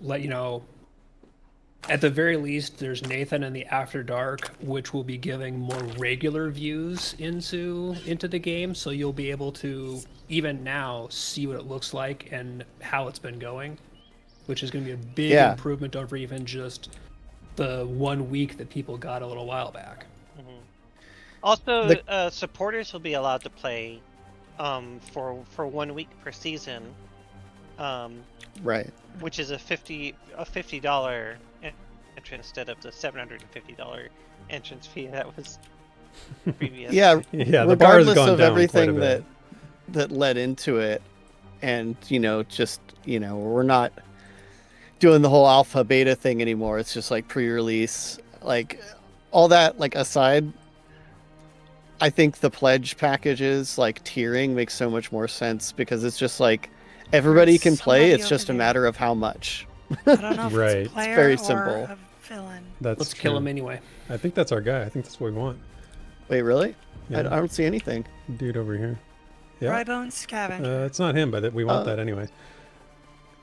at the very least, there's Nathan and the After Dark, which will be giving more regular views into the game, so you'll be able to even now see what it looks like and how it's been going, which is going to be a big Yeah. improvement over even just the 1 week that people got a little while back. Also, supporters will be allowed to play for 1 week per season, Right. which is a $50 entrance instead of the $750 entrance fee that was previous. Yeah. Yeah, the bar has Regardless gone of down everything quite a bit. that led into it, and we're not doing the whole alpha beta thing anymore. It's just like pre-release, like all that. Like aside, I think the pledge packages, like tiering, makes so much more sense because it's just like everybody can play. Somebody It's just a over there. matter of how much. I don't know if Right. it's a player very or simple. a villain. That's Let's true. kill him anyway. I think that's our guy. I think that's what we want. Wait, really? Yeah. I don't see anything. Dude over here. Yeah. Rybone Scavenger. It's not him, but we want that anyway.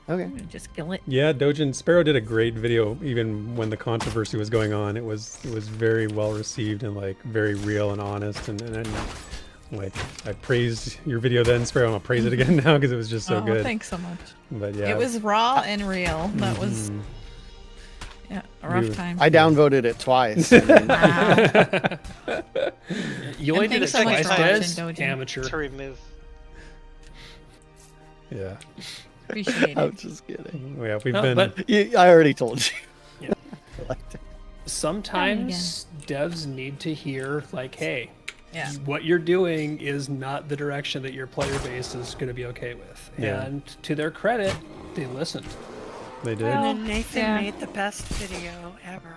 Okay. Just kill it. Yeah, Dojin Sparoh did a great video even when the controversy was going on. It was very well received and like very real and honest and like I praised your video then, Sparoh. I'll praise it again now because it was just so Oh, good. thanks so much. But yeah, It was raw and real. That was a rough You- time. I downvoted it twice. I mean, Wow. You only And did it thanks so much twice, for Des. watching, Dojin. Amateur. To remove. yeah. Appreciate I'm it. just kidding. Yeah, we've No, been. but I already told you. Yeah. I liked it. sometimes devs need to hear, like, hey, Yeah. what you're doing is not the direction that your player base is going to be okay with. Yeah. And to their credit, they listened. They did. And Well, then Nathan yeah. made the best video ever.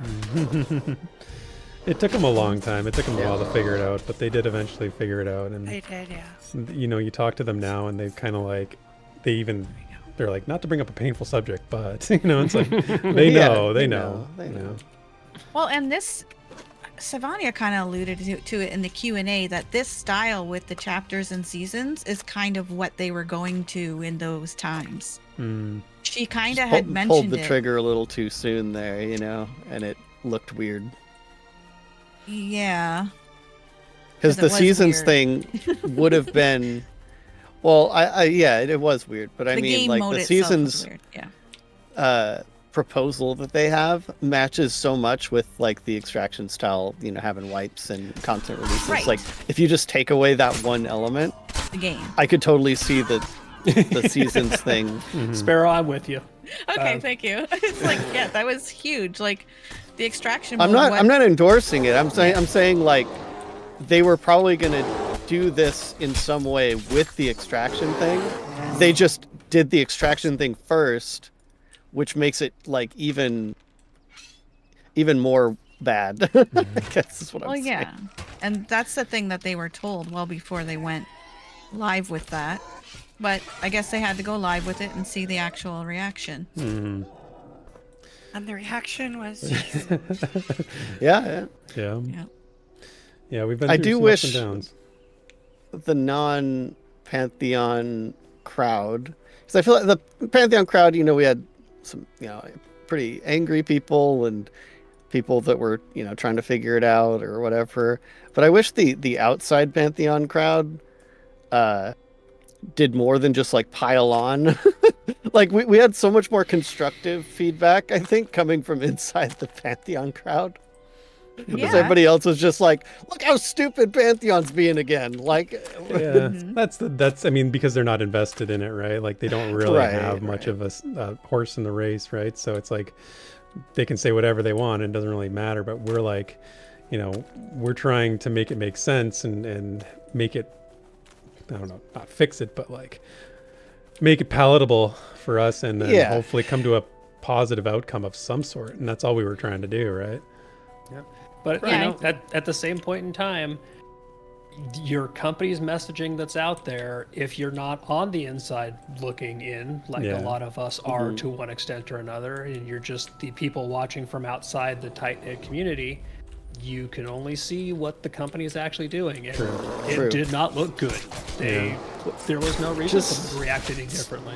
It took them a long time. It took them a while to figure it out, but they did eventually figure it out. And They did, yeah. you talk to them now, and they've kind of like, they're like, not to bring up a painful subject, but it's like they Yeah, know, they they know, know, they know. Well, and this, Savania kind of alluded to it in the Q&A that this style with the chapters and seasons is kind of what they were going to in those times. Mm. She kind of Pulled- had pulled mentioned the it. trigger a little too soon there, and it looked weird. Yeah. Because 'Cause it the was seasons weird. thing would have been, well, it was weird, but I The mean, game like mode the itself was seasons weird. Yeah. proposal that they have matches so much with like the extraction style, having wipes and content releases. Right. Like if you just take away that one element, The game. I could totally see the seasons thing. Sparrow, I'm with you. Okay, thank you. It's like, yeah, that was huge. Like the extraction I'm mode, not endorsing it. I'm saying like they were probably gonna do this in some way with the extraction thing. They just did the extraction thing first, which makes it like even more bad. I guess is what Well, I'm saying. yeah. And that's the thing that they were told well before they went live with that. But I guess they had to go live with it and see the actual reaction. Mm. And the reaction was Yeah. Yeah. Yeah, we've been I through do some wish- ups and downs. The non-Pantheon crowd, because I feel like the Pantheon crowd, we had some, pretty angry people and people that were, trying to figure it out or whatever. But I wish the outside Pantheon crowd did more than just like pile on. Like we had so much more constructive feedback, I think, coming from inside the Pantheon crowd. Because Yeah. everybody else was just like, look how stupid Pantheon's being again. Like, Yeah, that's. I mean, because they're not invested in it, right? Like they don't really Right, have much right. of a horse in the race, right? So it's like they can say whatever they want, and it doesn't really matter. But we're like, we're trying to make it make sense and make it, I don't know, not fix it, but like make it palatable for us, and then hopefully come to a positive outcome of some sort. And that's all we were trying to do, right? But Yeah. at the same point in time, your company's messaging that's out there, if you're not on the inside looking in, like Yeah. a lot of us are to one extent or another, and you're just the people watching from outside the tight-knit community, you can only see what the company is actually doing. And it True. did not look good. There was no reason for them to react any differently.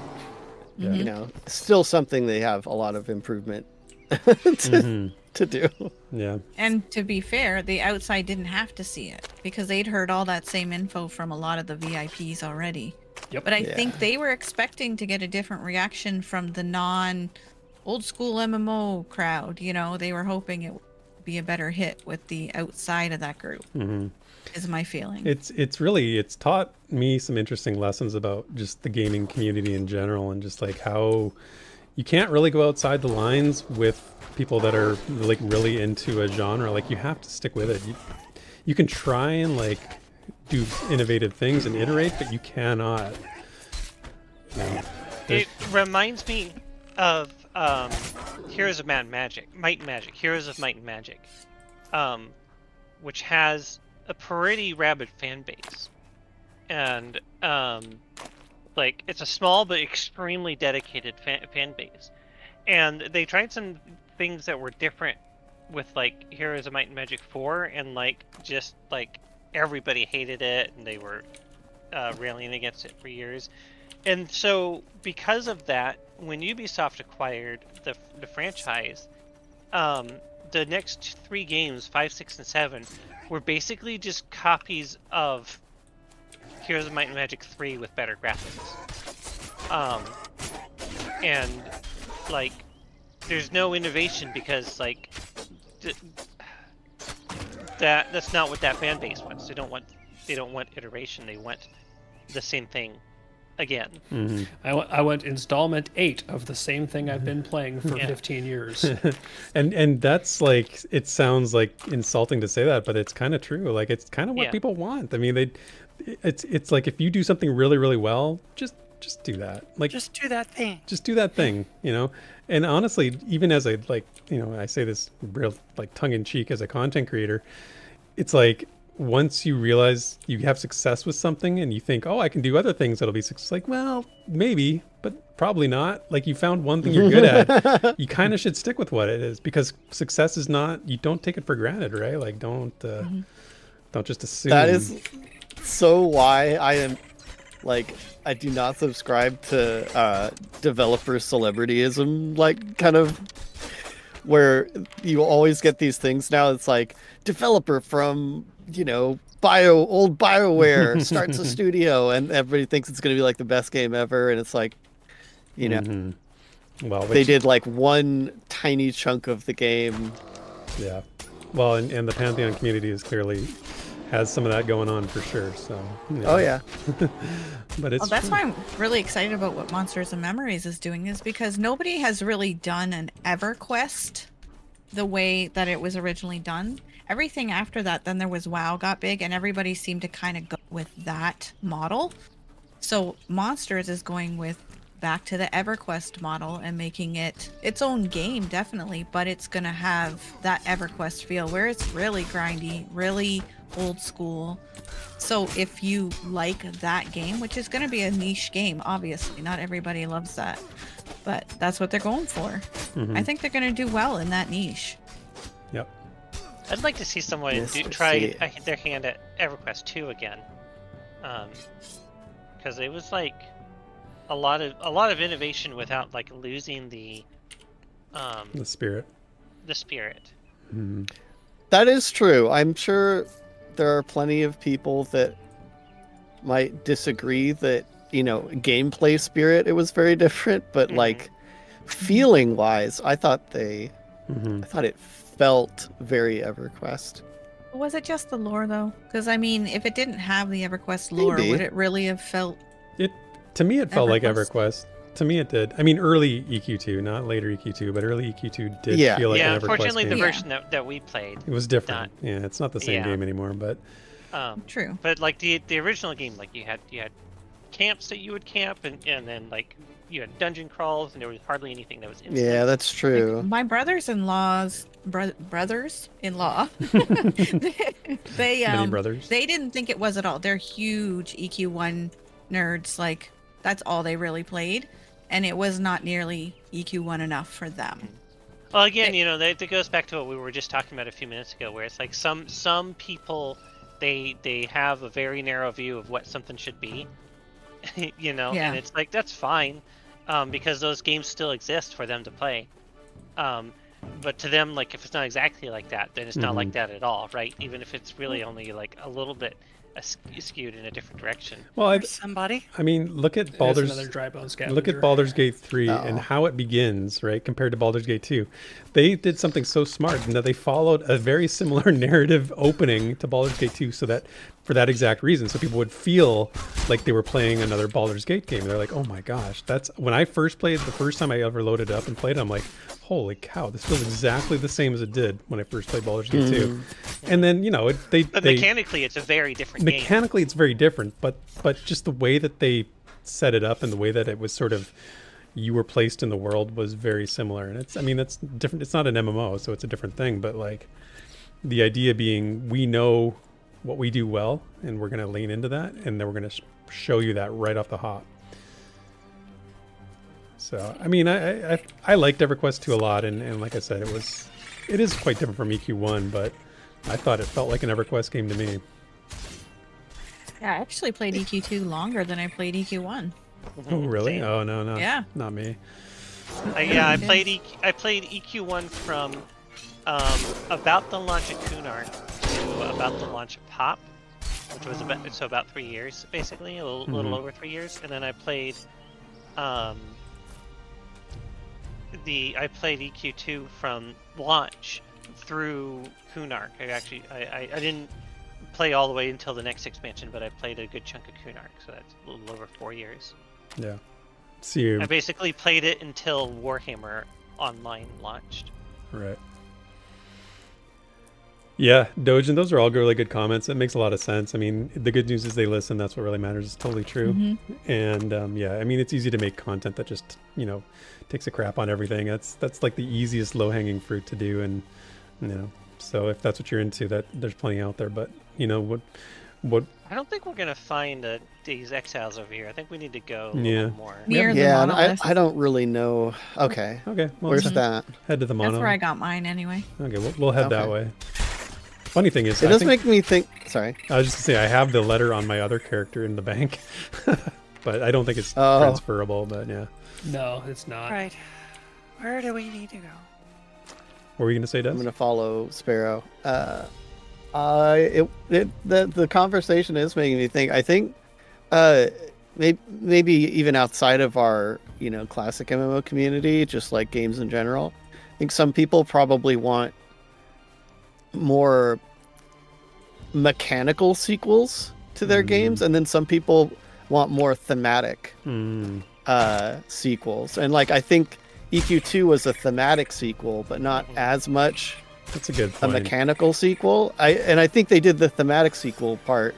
you know, still something they have a lot of improvement to do. Yeah. And to be fair, the outside didn't have to see it because they'd heard all that same info from a lot of the VIPs already. Yep. But I think they were expecting to get a different reaction from the non old school MMO crowd. They were hoping it would be a better hit with the outside of that group. Is my feeling. It's taught me some interesting lessons about just the gaming community in general, and just like how you can't really go outside the lines with people that are like really into a genre. Like you have to stick with it. You can try and like do innovative things and iterate, but you cannot. It reminds me of Heroes of Might and Magic, Heroes of Might and Magic, which has a pretty rabid fan base, and like it's a small but extremely dedicated fan base, and they tried some things that were different with like Heroes of Might and Magic 4, and like just like everybody hated it and they were railing against it for years. And so because of that, when Ubisoft acquired the franchise, the next 3 games, 5, 6, and 7, were basically just copies of Heroes of Might and Magic 3 with better graphics. And like there's no innovation because like that's not what that fan base wants. They don't want iteration. They want the same thing again. I went installment 8 of the same thing I've been playing for 15 years. And that's like, it sounds like insulting to say that, but it's kind of true. Like it's kind of what people want. I mean, it's like if you do something really, really well, just do that. Like Just do that thing. just do that thing, And honestly, even as I I say this real like tongue in cheek as a content creator, it's like once you realize you have success with something and you think, oh, I can do other things that'll be success. Like, well, maybe, but probably not. Like you found one thing you're good at, you kind of should stick with what it is, because success is not, you don't take it for granted, right? Like don't just assume. That is so why I am like, I do not subscribe to developer celebrityism, like kind of where you always get these things now. It's like developer from, old BioWare starts a studio and everybody thinks it's going to be like the best game ever. And it's like, well, they did like one tiny chunk of the game. Yeah. Well, and the Pantheon community is clearly has some of that going on for sure. So. Oh yeah. But it's. Well, that's true. why I'm really excited about what Monsters and Memories is doing, is because nobody has really done an EverQuest the way that it was originally done. Everything after that, then there was WoW got big, and everybody seemed to kind of go with that model. So Monsters is going back to the EverQuest model and making it its own game, definitely, but it's gonna have that EverQuest feel where it's really grindy, really old school. So if you like that game, which is gonna be a niche game, obviously, not everybody loves that, but that's what they're going for. I think they're gonna do well in that niche. Yep. I'd like to see someone Mr. try C. their hand at EverQuest 2 again, because it was like a lot of innovation without like losing the spirit. The spirit. That is true. I'm sure there are plenty of people that might disagree that, gameplay spirit, it was very different, but like feeling wise, I thought it felt very EverQuest. Was it just the lore though? Because I mean, if it didn't have the EverQuest lore, Maybe. would it really have felt? To me, it felt like EverQuest? EverQuest. To me, it did. I mean, early EQ2, not later EQ2, but early EQ2 did Yeah. feel like yeah, an EverQuest unfortunately, game. the Yeah. version that we played. It was different. not- Yeah, it's not the same Yeah. game anymore, but True. But like the original game, like you had camps that you would camp, and then like you had dungeon crawls, and there was hardly anything that was instant. Yeah, that's true. My brothers-in-law's brothers-in-law, they many brothers. they didn't think it was at all. They're huge EQ1 nerds. Like that's all they really played, and it was not nearly EQ1 enough for them. Well, again, that goes back to what we were just talking about a few minutes ago, where it's like some people they have a very narrow view of what something should be, Yeah. and it's like that's fine, because those games still exist for them to play. But to them, like if it's not exactly like that, then it's not like that at all, right? Even if it's really only like a little bit skewed in a different direction. Well, Or somebody. I mean, look at There's Baldur's. another dry bone scavenger. Look at Baldur's Gate 3 Oh. and how it begins, right, compared to Baldur's Gate 2. They did something so smart in that they followed a very similar narrative opening to Baldur's Gate 2 so that for that exact reason, so people would feel like they were playing another Baldur's Gate game. They're like, oh my gosh, that's when I first played, the first time I ever loaded up and played it, I'm like, holy cow, this feels exactly the same as it did when I first played Baldur's Gate 2. And then, But mechanically, it's a very different game. mechanically it's very different, but just the way that they set it up and the way that it was sort of you were placed in the world was very similar. And that's different. It's not an MMO, so it's a different thing, but like the idea being we know what we do well and we're going to lean into that, and then we're going to show you that right off the hop. So I mean, I liked EverQuest 2 a lot, and like I said, it is quite different from EQ1, but I thought it felt like an EverQuest game to me. Yeah, I actually played EQ2 longer than I played EQ1. Oh really? Same. Oh no, Yeah. not me. I played EQ1 from about the launch of Kunark to about the launch of Pop, which was about 3 years basically, a little over 3 years, and then I played I played EQ2 from launch through Kunark. I didn't play all the way until the next expansion, but I played a good chunk of Kunark, so that's a little over 4 years. Yeah. See, I basically played it until Warhammer Online launched. right. Yeah, Doge, and those are all really good comments. It makes a lot of sense. I mean, the good news is they listen. That's what really matters. It's totally true. And yeah, I mean, it's easy to make content that just, takes a crap on everything. That's like the easiest low-hanging fruit to do. And, so if that's what you're into, that there's plenty out there. But, what I don't think we're gonna find these exiles over here. I think we need to go a Yeah. little more. Near the Yeah, and monolith. I don't really know. Okay, okay, well, where's let's that? head to the mono. That's where I got mine anyway. Okay, we'll head that Okay. way. Funny thing is, It I does think- make me think. Sorry. I was just gonna say I have the letter on my other character in the bank, but I don't think it's Oh. transferable. But yeah, No, it's not. Right. Where do we need to go? what were you gonna say, Des? I'm gonna follow Sparoh. The conversation is making me think. I think, maybe even outside of our classic MMO community, just like games in general, I think some people probably want more mechanical sequels to their games, and then some people want more thematic Hmm. sequels. And like I think EQ2 was a thematic sequel, but not as much That's a good a point. mechanical sequel. I think they did the thematic sequel part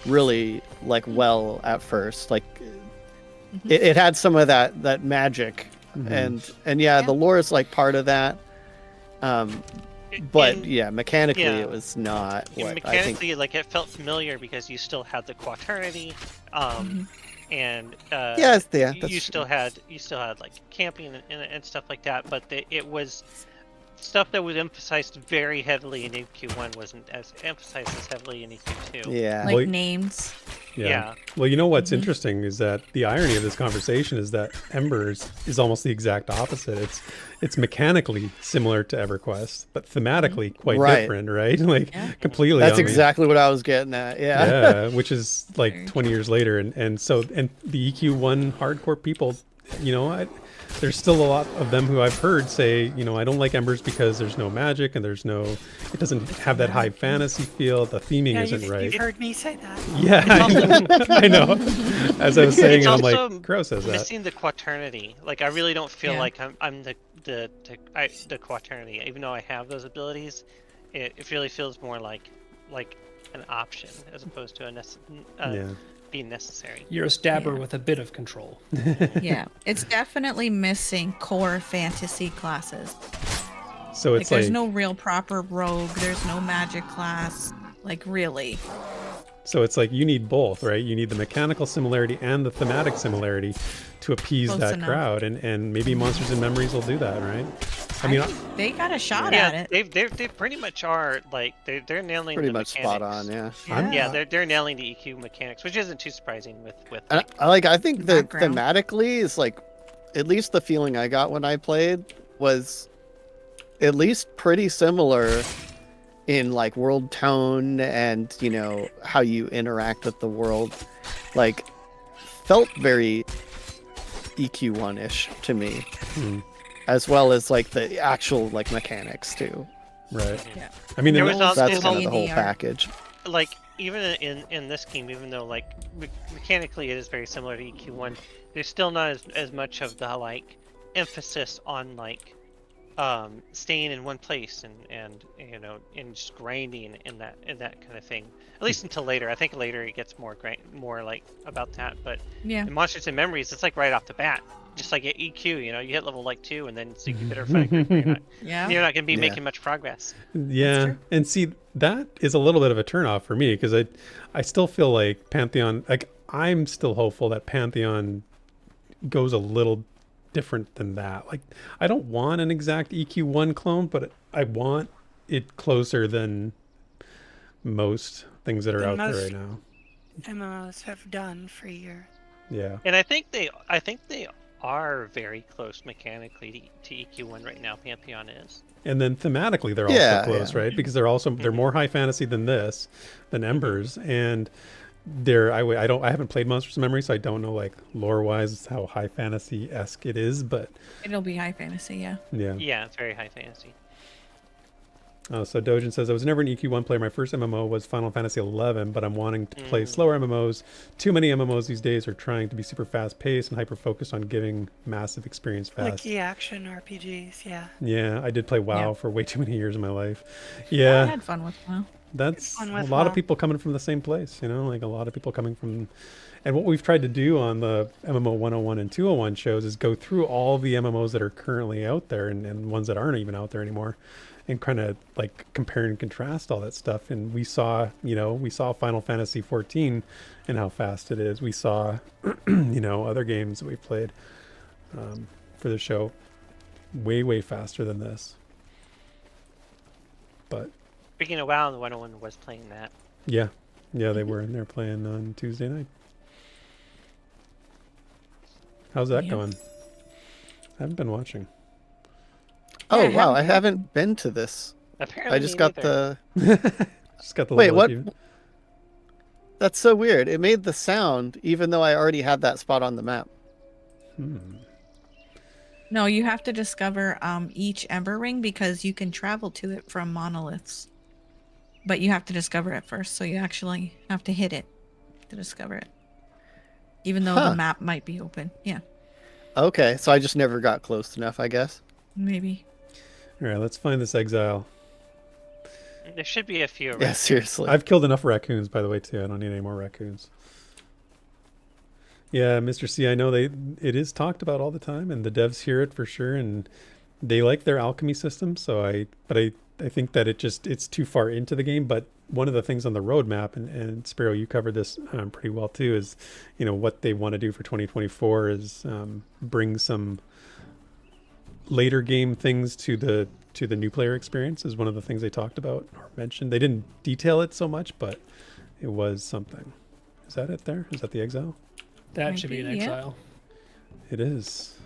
really well at first. Like it had some of that magic, and yeah, the lore is like part of that. But yeah, mechanically yeah. it was not what I think. Mechanically, like it felt familiar because you still had the quaternity, and Yeah, yeah, you that's still had like camping and stuff like that. But it was stuff that was emphasized very heavily in EQ1 wasn't as emphasized as heavily in EQ2. Yeah. Like Well, names. Yeah. Well, you know what's interesting is that the irony of this conversation is that Embers is almost the exact opposite. It's mechanically similar to EverQuest, but thematically quite Right. different, right? Like completely. That's on the- exactly what I was getting at. Yeah. yeah, which is like Very 20 years later, and so the EQ1 hardcore people, you know, there's still a lot of them who I've heard say, you know, I don't like Embers because there's no magic and it doesn't have that high fantasy feel. The theming Yeah, isn't you've right. heard me say that. Yeah, I know. As I was saying, It's I'm also like, Crow says that. missing the quaternity. Like I really don't feel Yeah. like I'm the quaternity. Even though I have those abilities, it really feels more like an option as opposed to Yeah. being necessary. You're a stabber Yeah. with a bit of control. Yeah, it's definitely missing core fantasy classes. So Like it's there's like, no real proper rogue, there's no magic class. Like really. so it's like you need both, right? You need the mechanical similarity and the thematic similarity to appease Close that enough. crowd, and maybe Monsters and Memories will do that, right? I mean, think they got a shot Yeah, at it. they pretty much are like they're nailing Pretty the much mechanics. spot on. Yeah. Yeah. Yeah, they're nailing the EQ mechanics, which isn't too surprising with And I think that Background. thematically is like, at least the feeling I got when I played was at least pretty similar in like world tone and, you know, how you interact with the world. Like, felt very EQ1-ish to me, as well as like the actual like mechanics too. right. Yeah. I mean, There and was also- also- That's kind of the whole ADR. package. like even in this game, even though like mechanically it is very similar to EQ1, there's still not as much of the like emphasis on like staying in one place and you know and just grinding in that kind of thing. At least until later. I think later it gets more like about that. But Yeah. in Monsters and Memories, it's like right off the bat. Just like at EQ, you know, you hit level like 2 and then so you better find a group. Yeah. You're not going to be Yeah. making much progress. Yeah, true. and see, that is a little bit of a turnoff for me because I still feel like Pantheon, like I'm still hopeful that Pantheon goes a little different than that. Like I don't want an exact EQ1 clone, but I want it closer than most things that are Than out there most- right now. MMOs have done for years. Yeah, And I think they are very close mechanically to EQ1 right now. Pantheon is. and then thematically they're Yeah, also close, yeah. right? Because they're more high fantasy than Embers, and I haven't played Monsters and Memory, so I don't know like lore wise how high fantasy esque it is, but It'll be high fantasy, yeah. Yeah, it's very high fantasy. So Dojin says, I was never an EQ1 player. My first MMO was Final Fantasy 11, but I'm wanting to play slower MMOs. Too many MMOs these days are trying to be super fast paced and hyper focused on giving massive experience Like fast. the action RPGs, yeah. Yeah, I did play WoW Yeah. for way too many years of my life. I Yeah, had fun with WoW. that's fun a with lot of WoW. people coming from the same place, you know, like a lot of people coming from. And what we've tried to do on the MMO 101 and 201 shows is go through all the MMOs that are currently out there and ones that aren't even out there anymore, and kind of like compare and contrast all that stuff. And we saw Final Fantasy 14 and how fast it is. We saw, other games that we played for the show way faster than this. But Speaking of WoW, the 101 was playing that. yeah, they were in there playing on Tuesday night. How's that Yeah. going? I haven't been watching. Oh Yeah, wow, I haven't- haven't been to this. Apparently, I just me got neither. Just got the Wait, little what? achievement. That's so weird. It made the sound even though I already had that spot on the map. No, you have to discover each Ember Ring because you can travel to it from monoliths. But you have to discover it first, so you actually have to hit it to discover it. Even though Huh. the map might be open. Yeah, Okay, so I just never got close enough, I guess. maybe. All right, let's find this exile. There should be a few. Yeah, around. seriously. I've killed enough raccoons, by the way, too. I don't need any more raccoons. Yeah, Mr. C, I know it is talked about all the time, and the devs hear it for sure, and they like their alchemy system. So I think that it's too far into the game. But one of the things on the roadmap, and Sparoh, you covered this pretty well too, is what they want to do for 2024 is bring some later game things to the new player experience. Is one of the things they talked about or mentioned. They didn't detail it so much, but it was something. Is that it there? Is that the exile? That Might should be be, an yeah. exile. It is.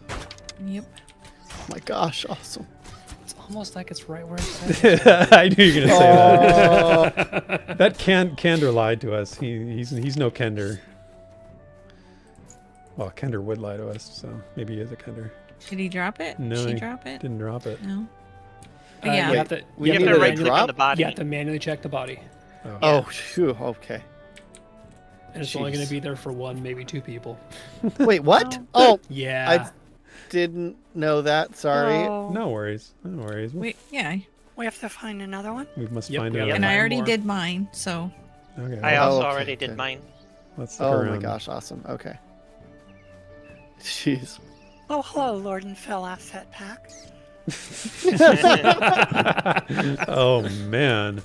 Yep. Oh my gosh, awesome. It's almost like it's right where it says. I knew you were gonna say Oh, that. That Kender lied to us. He's no Kender. Well, Kender would lie to us, so maybe he is a Kender. Did he drop it? No, Did he she drop it? Didn't drop it. No. Uh, But yeah. You have to, You have need to a right click on drop? the body. you have to manually check the body. Oh. oh, phew, okay. And it's only going Jeez. to be there for one, maybe two people. Wait, what? Oh. Oh, Yeah. I didn't know that. Sorry. Oh, No worries. No worries. Wait, yeah. we have to find another one. We must Yep, find we out. have And I Mine already more. did mine, so Okay. I well, also okay, already did okay. mine. let's look Oh around. my gosh, awesome. Okay. Jeez. Oh, hello, Lord and Phil Asset Pack. Oh man.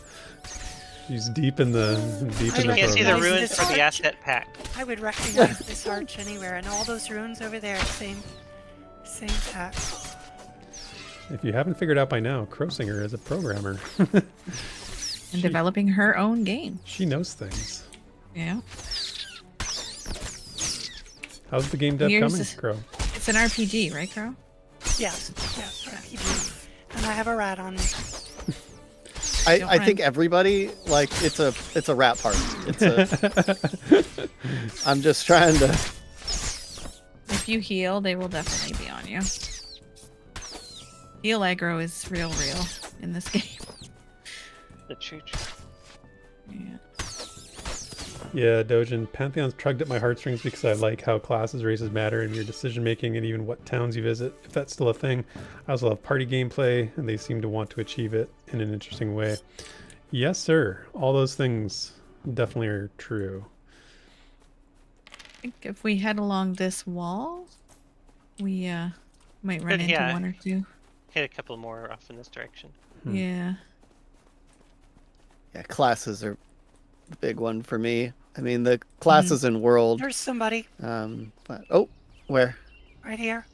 He's deep in the I You can't see the recognize program. ruins this for the arch. asset pack. I would recognize this arch anywhere, and all those runes over there, same pack. If you haven't figured out by now, Crowsinger is a programmer. and developing her own game. She knows things. Yeah. How's the game dev Here's coming, this- Crow? It's an RPG, right, Crow? Yes, RPG. And I have a rat on me. I think everybody like it's a rap party. It's a. I'm just trying to. If you heal, they will definitely be on you. Heal aggro is real in this game. The church. Yeah. Yeah, Dojin. Pantheon's tugged at my heartstrings because I like how classes, races matter in your decision making and even what towns you visit. If that's still a thing, I also love party gameplay, and they seem to want to achieve it in an interesting way. Yes, sir. All those things definitely are true. I think if we head along this wall, we might run into yeah. one or two. Hit a couple more off in this direction. Yeah. Yeah, classes are the big one for me. I mean, the classes in world. There's somebody But oh, where? right here.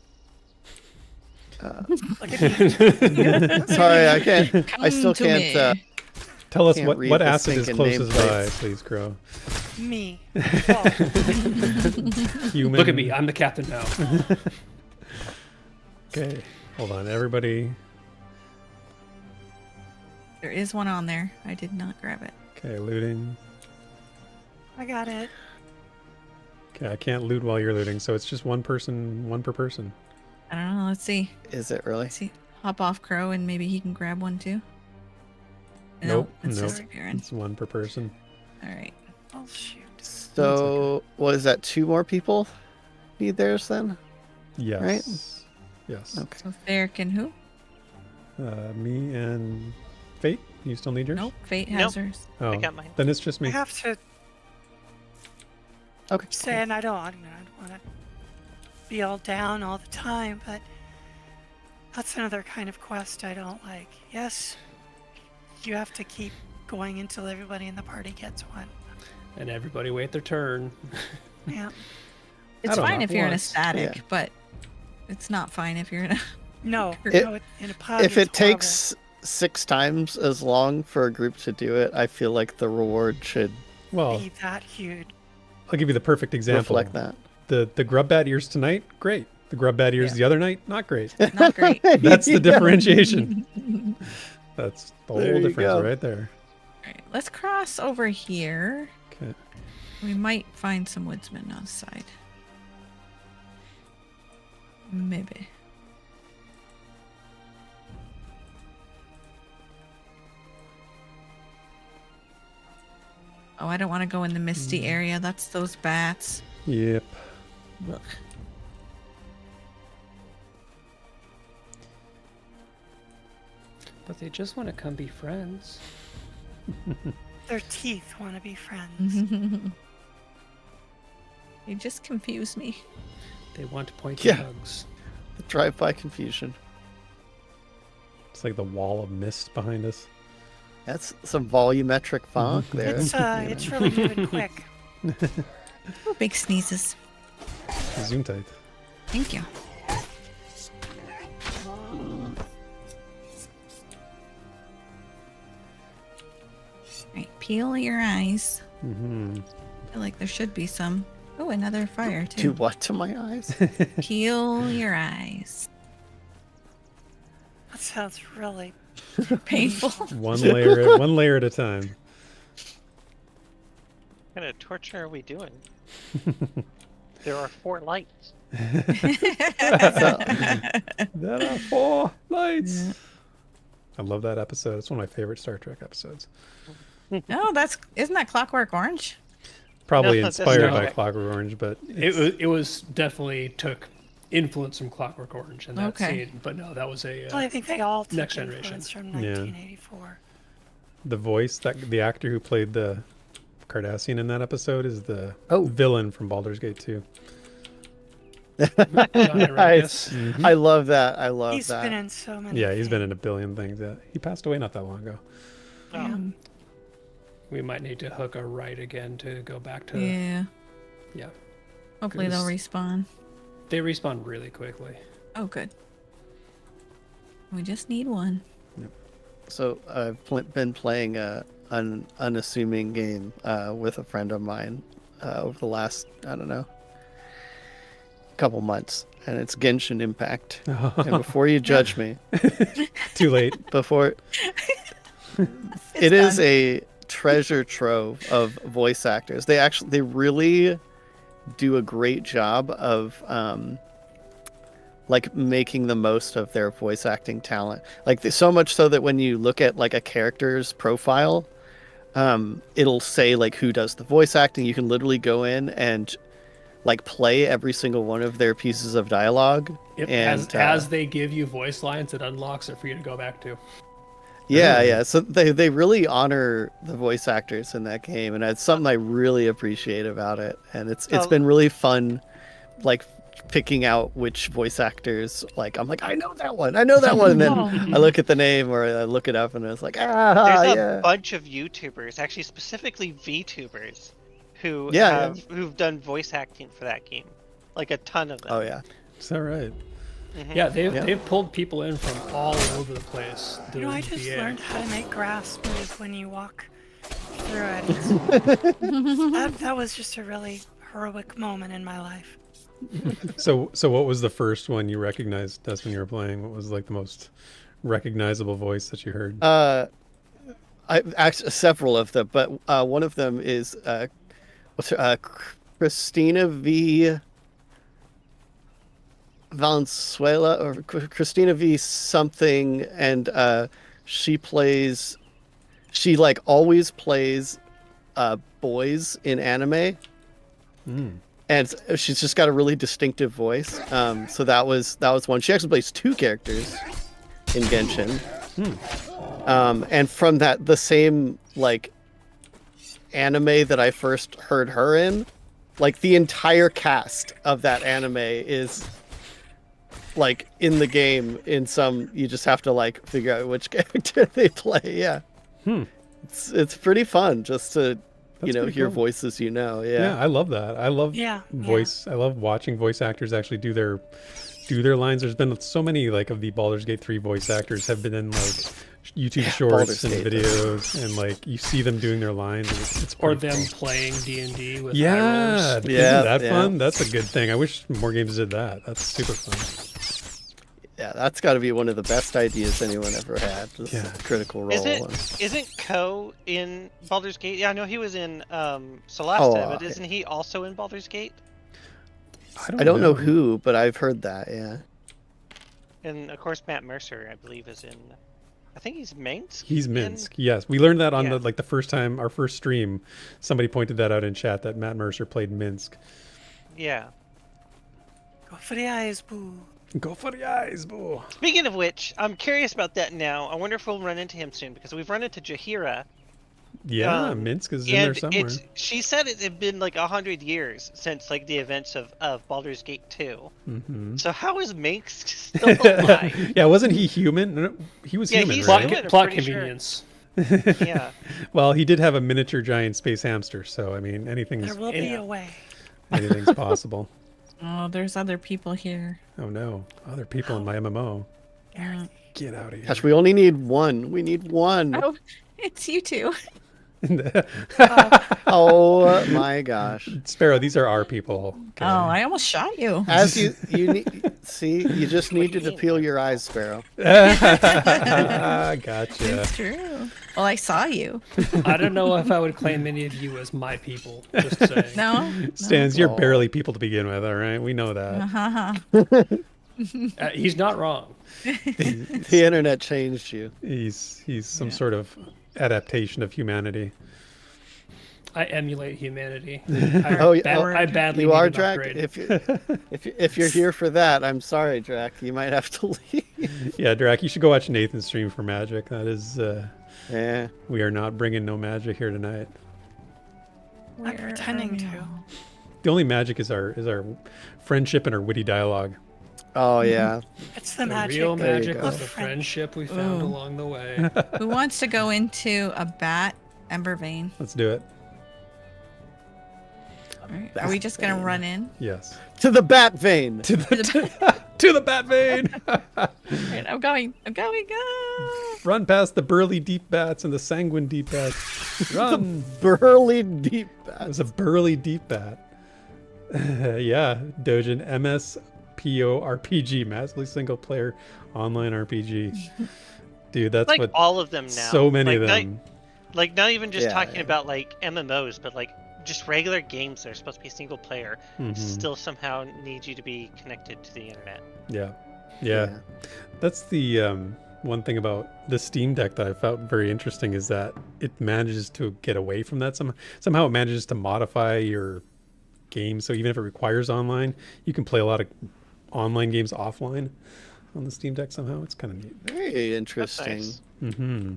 Uh, Look at me. sorry, I can't. I still Come to can't. me. Tell us Can't what read the acid is stinking closest by, nameplates. please, Crow. Me. Oh, Human. Look at me. I'm the captain now. Okay, hold on, everybody. There is one on there. I did not grab it. Okay, looting. I got it. Okay, I can't loot while you're looting, so it's just one per person. I don't know. Let's see. Is it really? Let's see. Hop off Crow and maybe he can grab one too. Nope, It's nope. disappearing. It's one per person. All right. Oh, shoot. So what is that? 2 more people need theirs then? Yes. Right? Yes. Okay. So Therek and who? Me and Fate. You still need yours? Nope. Fate Nope. has hers. Oh, I got mine. then it's just I me. have to Okay. say, and I don't want to be all down all the time, but that's another kind of quest I don't like. Yes, you have to keep going until everybody in the party gets one. And everybody wait their turn. Yeah. It's don't fine know. if you're in a Once. static, Yeah. but it's not fine if you're in a. No, It- no, in a party. If it takes 6 times as long for a group to do it, I feel like the reward should Well, be that huge. I'll give you the perfect example. reflect that. The grub bat ears tonight, great. The grub bat ears Yeah. the other night, not great. Not great. That's the Yeah. differentiation. That's the There whole you difference go. right there. All right, let's cross over here. Okay. We might find some woodsmen on the side. Maybe. Oh, I don't want to go in the misty area. That's those bats. Yep. Look. But they just want to come be friends. Their teeth want to be friends. You just confuse me. They want pointy Yeah. hugs. The drive-by confusion. It's like the wall of mist behind us. That's some volumetric font there. It's you know. it's really moving quick. Oh, big sneezes. Zoom tight. Thank you. Right, peel your eyes. Mm-hmm. feel like there should be some. Oh, another fire Do too. what to my eyes? Peel your eyes. That sounds really Painful. One layer at a time. What kind of torture are we doing? There are 4 lights. There are 4 lights. Yeah. I love that episode. It's one of my favorite Star Trek episodes. No, isn't that Clockwork Orange? Probably No, that's inspired not. by Clockwork Orange, but It was definitely took influence from Clockwork Orange in that Okay. scene. But no, that was a Well, I think they all took Next Generation. influence from Yeah. 1984. the voice, the actor who played the Cardassian in that episode is the Oh. villain from Baldur's Gate 2. John Nice. Enriquez. I love that. I love He's that. been in so many. Yeah, he's been in things. a billion things. He passed away not that long ago. Yeah. We might need to hook a right again to go back to. Yeah. Yeah. Hopefully they'll respawn. They respawn really quickly. Oh, good. We just need one. So I've been playing an unassuming game with a friend of mine over the last, I don't know, couple months, and it's Genshin Impact. And before you judge me, Too late. before it is a treasure trove of voice actors. They really do a great job of like making the most of their voice acting talent. Like so much so that when you look at like a character's profile, it'll say like who does the voice acting. You can literally go in and like play every single one of their pieces of dialogue. Yep. And As they give you voice lines, it unlocks it for you to go back to. yeah. So they really honor the voice actors in that game, and it's something I really appreciate about it. And it's been really fun, like picking out which voice actors. Like I'm like, I know that one, and then I look at the name or I look it up, and it's like, There's a yeah. bunch of YouTubers, actually specifically VTubers, who Yeah, who've done voice acting for that game. Like a ton of them. Oh yeah. Is that right? Mhm. Yeah, they've pulled people in from all over the place. You know, I just Yeah. learned how to make grass move when you walk through it. That was just a really heroic moment in my life. So what was the first one you recognized us when you were playing? What was like the most recognizable voice that you heard? I actually several of them, but one of them is Christina V. Valenzuela or Christina V. something, and she like always plays boys in anime, and she's just got a really distinctive voice. So that was one. She actually plays 2 characters in Genshin. And from the same like anime that I first heard her in, like the entire cast of that anime is like in the game in some. You just have to like figure out which character they play. Yeah, it's pretty fun just to That's hear cool. voices. Yeah, I love that. I love Yeah, voice. I love watching voice actors actually do their lines. There's been so many like of the Baldur's Gate 3 voice actors have been in like YouTube Baldur's shorts and Gate. videos, and like you see them doing their lines. And it's Or pretty them cool. playing D&D with eye Yeah, rolls. Yeah, isn't that yeah. fun? That's a good thing. I wish more games did that. That's super fun. Yeah, that's got to be one of the best ideas anyone ever had. Just Yeah. Critical Role. Isn't Ko in Baldur's Gate? Yeah, I know he was in Solasta, but yeah. isn't he also in Baldur's Gate? I don't know who, but I've heard that. Yeah. And of course, Matt Mercer, I believe, is in. I think he's Minsk. He's Minsk. Yes, we learned that on Yeah. the first time, our first stream. Somebody pointed that out in chat that Matt Mercer played Minsk. Yeah. Go for the eyes, boo. Go for the eyes, boo. Speaking of which, I'm curious about that now. I wonder if we'll run into him soon because we've run into Jahira. Yeah, Minsk is in there And somewhere. she said it had been like 100 years since like the events of Baldur's Gate 2. Mm-hmm. So how is Minsk still alive? Yeah, wasn't he human? No, he was Yeah, human, he's right? human. I'm Plot pretty sure. convenience. Yeah. Well, he did have a miniature giant space hamster, so I mean, anything's There will be a way. anything's possible. Oh, there's other people here. Oh no, other people in my MMO. Yeah. Get out of here. Gosh, we only need one. We need one. Oh, it's you two. Oh my gosh! Sparoh, these are our people. Okay. Oh, I almost shot you. As you see, you just needed to peel your eyes, Sparoh. Gotcha. It's true. Well, I saw you. I don't know if I would claim any of you as my people. Just saying. No. Stans, you're barely people to begin with, all right? We know that. He's not wrong. The internet changed you. He's some sort of adaptation of humanity. I emulate humanity. I badly you need are an Drac. upgrade. If you're here for that, I'm sorry, Drac. You might have to leave. Yeah, Drac, you should go watch Nathan's stream for magic. That is, Yeah. we are not bringing no magic here tonight. I'm pretending to. The only magic is our friendship and our witty dialogue. Oh yeah. It's the The magic. real There you magic go. was the friendship we found Ooh. along the way. Who wants to go into a bat ember vein? Let's do it. All right. Are we just gonna run in? Yes. To the bat vein. To the bat vein. Right, I'm going. Go. Run past the burly deep bats and the sanguine deep bats. Run. Burly deep It bat. was a burly deep bat. Yeah, Dojin MSPORPG, massively single player online RPG. Dude, that's Like what all of them now. so many like, of them. Not even just Yeah, talking yeah. about like MMOs, but like just regular games that are supposed to be single player Mhm. still somehow need you to be connected to the internet. Yeah. That's the one thing about the Steam Deck that I found very interesting is that it manages to get away from that somehow. It manages to modify your game, so even if it requires online, you can play a lot of online games offline on the Steam Deck somehow. It's kind of neat. Very interesting. Nice. Mm-hmm.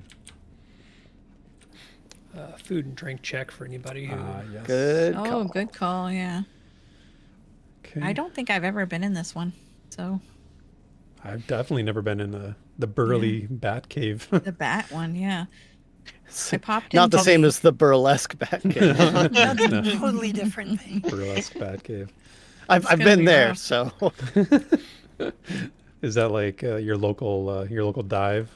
Food and drink check for anybody who. Yes. Good Oh, call. good call. Yeah. Okay. I don't think I've ever been in this one. So I've definitely never been in the burly bat cave. the bat one, yeah. I popped in. Not the same as the burlesque bat cave. That's a totally different thing. Burlesque bat cave. I've gonna been be there, rough. so Is that like your local dive?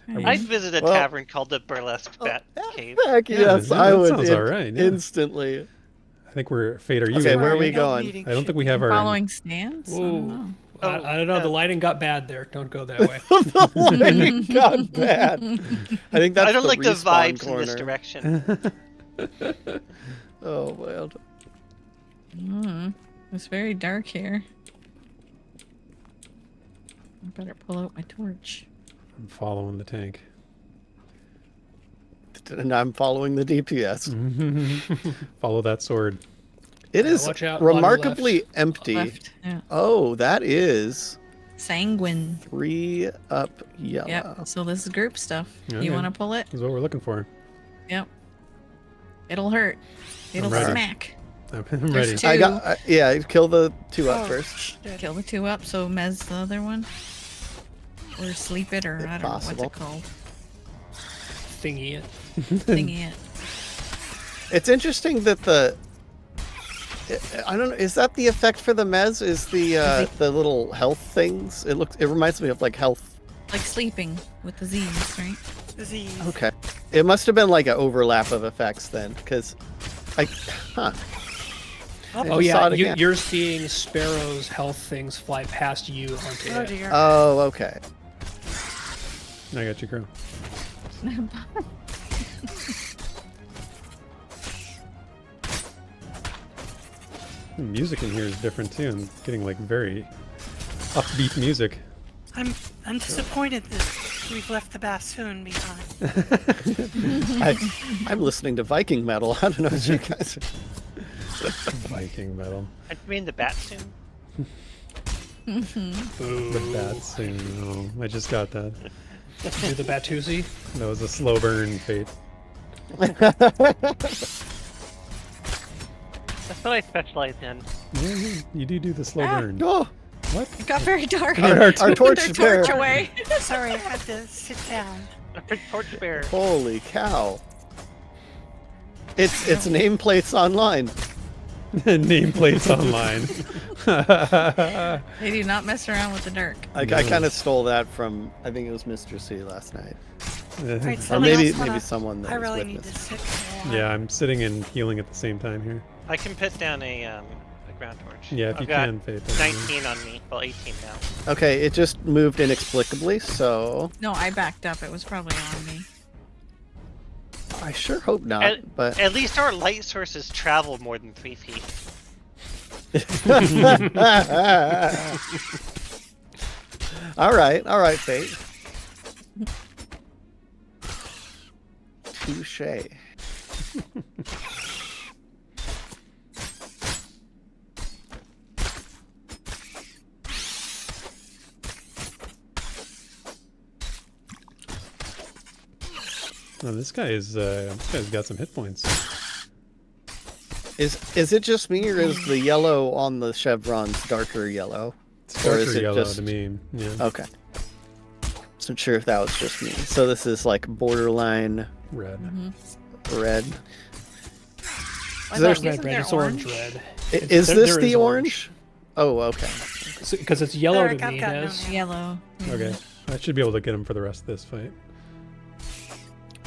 I'd visit a Well- tavern called the Burlesque Bat Cave. heck Yeah, yes, that I would sounds all right, yeah. instantly. I think we're Fate. Are you? Okay, in? where are we No going? meeting I don't should think we be- have our. Following stands. I don't Whoa. know. I don't know. The lighting got bad there. Don't go that way. The lighting got bad. I think that's I don't the like the respawn vibes corner. in this direction. Oh man. It's very dark here. I better pull out my torch. I'm following the tank. And I'm following the DPS. Follow that sword. It Yeah, is watch out, water remarkably empty. Left. Yeah. Oh, that is Sanguine. 3 up yellow. Yep. So this is group stuff. Okay. You want to pull it? That's what we're looking for. Yep. It'll hurt. It'll ready. smack. I'm There's ready. two. I got yeah. Kill the 2 up Oh, first. shit. Kill the 2 up, so Mez the other one. Or sleep it, or If I don't possible. know what's it called. Thingy it. Thingy it. It's interesting that I don't know. Is that the effect for the Mez? Is the little health things? It reminds me of like health. Like sleeping with the Z's, right? Disease. Okay. It must have been like an overlap of effects then, because Oh Saw yeah, it again. you're seeing Sparoh's health things fly past you onto Oh it. dear. Oh, okay. I got you, Crow. The music in here is different too. I'm getting like very upbeat music. I'm disappointed that we've left the bassoon behind. I'm listening to Viking metal. I don't know what you guys are. Viking metal. I mean the bat soon. The bat sing. Oh, I just got that. Do the Batusi. That was a slow burn, Fate. That's what I specialize in. Yeah, you do the slow Ah. burn. Oh, What? It got very dark. our Put torch their bearer. torch away. Sorry, I had to sit down. Torchbearer. Holy cow! It's nameplates online. Nameplates online. They do not mess around with the dark. I kind of stole that from I think it was Mr. C last night. Right, Or somebody maybe else wanna- someone that I was really with need us. to sit for a while. Yeah, I'm sitting and healing at the same time here. I can put down a ground torch. Yeah, if I've you got can, Faith. that'd be 19 on me. Well, 18 now. Okay, it just moved inexplicably, so No, I backed up. It was probably on me. I sure hope not. But At least our light sources travel more than 3 feet. all right, Fate. Touche. Oh, this guy's got some hit points. Is it just me, or is the yellow on the chevrons darker yellow? It's Or is darker it yellow just- to me. Yeah. Okay. Wasn't sure if that was just me. So this is like borderline Red. red. I There's thought, Red, isn't red. there It's orange red. Is there- this there the is orange? Oh, okay. Because it's yellow Therek, to I've me, got no Nez. name. Yellow. Okay. I should be able to get him for the rest of this fight.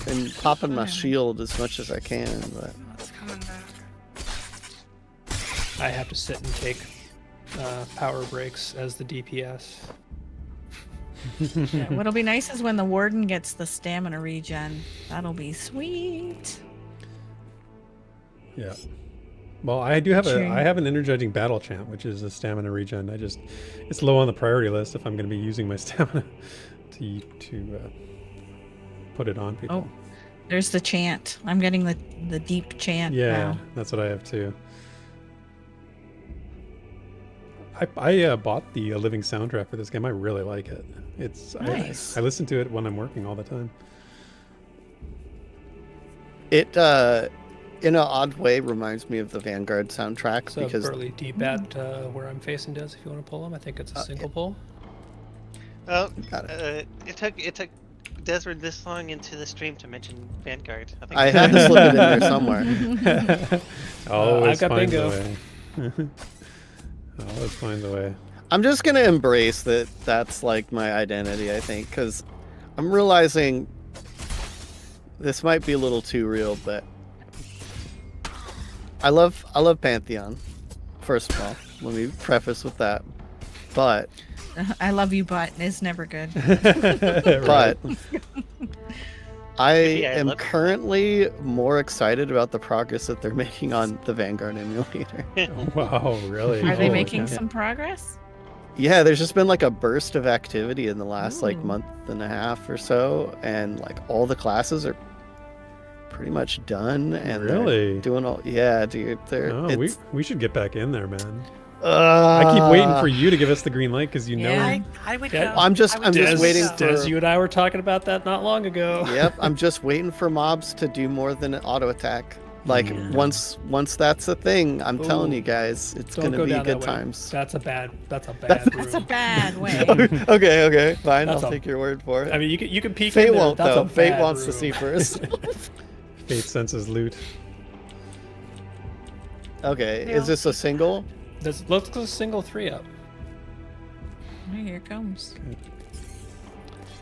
Been popping my Okay. shield as much as I can, but It's coming back. I have to sit and take power breaks as the DPS. Yeah, what'll be nice is when the warden gets the stamina regen. That'll be sweet. Yeah. Well, I do have True. I have an energizing battle chant, which is a stamina regen. It's low on the priority list if I'm going to be using my stamina to put it on people. Oh, there's the chant. I'm getting the deep chant yeah, now. that's what I have too. I bought the living soundtrack for this game. I really like it. It's Nice. I listen to it when I'm working all the time. it in an odd way reminds me of the Vanguard soundtrack So because Burley deep at where I'm facing does if you want to pull him. I think it's a single pull. Oh, Got it took Desryn this long into the stream to mention Vanguard. think I had to slip it in there somewhere. Always I've got finds bingo. a way. Always finds a way. I'm just gonna embrace that. That's like my identity, I think, because I'm realizing this might be a little too real, but I love Pantheon. First of all, let me preface with that. But I love you, but it's never good. but I Yeah, I am love it. currently more excited about the progress that they're making on the Vanguard emulator. Wow, really? Are they Holy making cow. some progress? Yeah, there's just been like a burst of activity in the last like Ooh. month and a half or so, and like all the classes are pretty much done. And they're Really? doing all. Yeah, dude. They're. Oh, we should get back in there, man. I I keep waiting for you to give us the green light because you know. Yeah. I would Yeah. go. I'm just I would waiting go. for- Des, you and I were talking about that not long ago. Yep, I'm just waiting for mobs to do more than an auto attack. Like Mm. once that's a thing, I'm telling Ooh. you guys, it's Don't gonna go be down good that way. times. That's a bad That's a room. bad way. Okay, fine. That's I'll a- take your word for it. I mean, you can peek Fate in there. won't That's though. a Fate bad wants to room. see first. Fate senses loot. Okay, Yeah. is this a single? Let's go single 3 up. Oh, here it comes.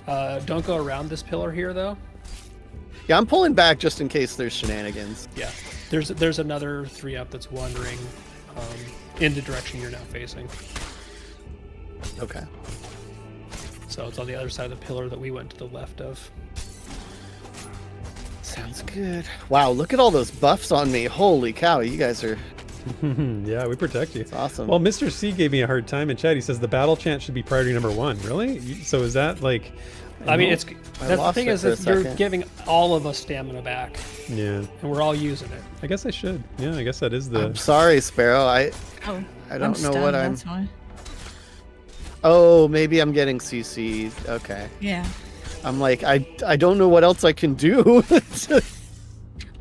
Don't go around this pillar here though. Yeah, I'm pulling back just in case there's shenanigans. Yeah, there's another 3 up that's wandering in the direction you're now facing. Okay. So it's on the other side of the pillar that we went to the left of. Sounds good. Wow, look at all those buffs on me. Holy cow, you guys are Yeah, we protect you. awesome. Well, Mr. C gave me a hard time in chat. He says the battle chant should be priority number 1. Really? So is that like? I mean, know. it's I that's the lost thing it is for a that you're second. giving all of us stamina back, Yeah. and we're all using it. I guess I should. Yeah, I guess that is the. I'm sorry, Sparoh. Oh, I don't know stunned, what I'm. That's why. Oh, maybe I'm getting CC'd. Okay. Yeah. I'm like, I don't know what else I can do.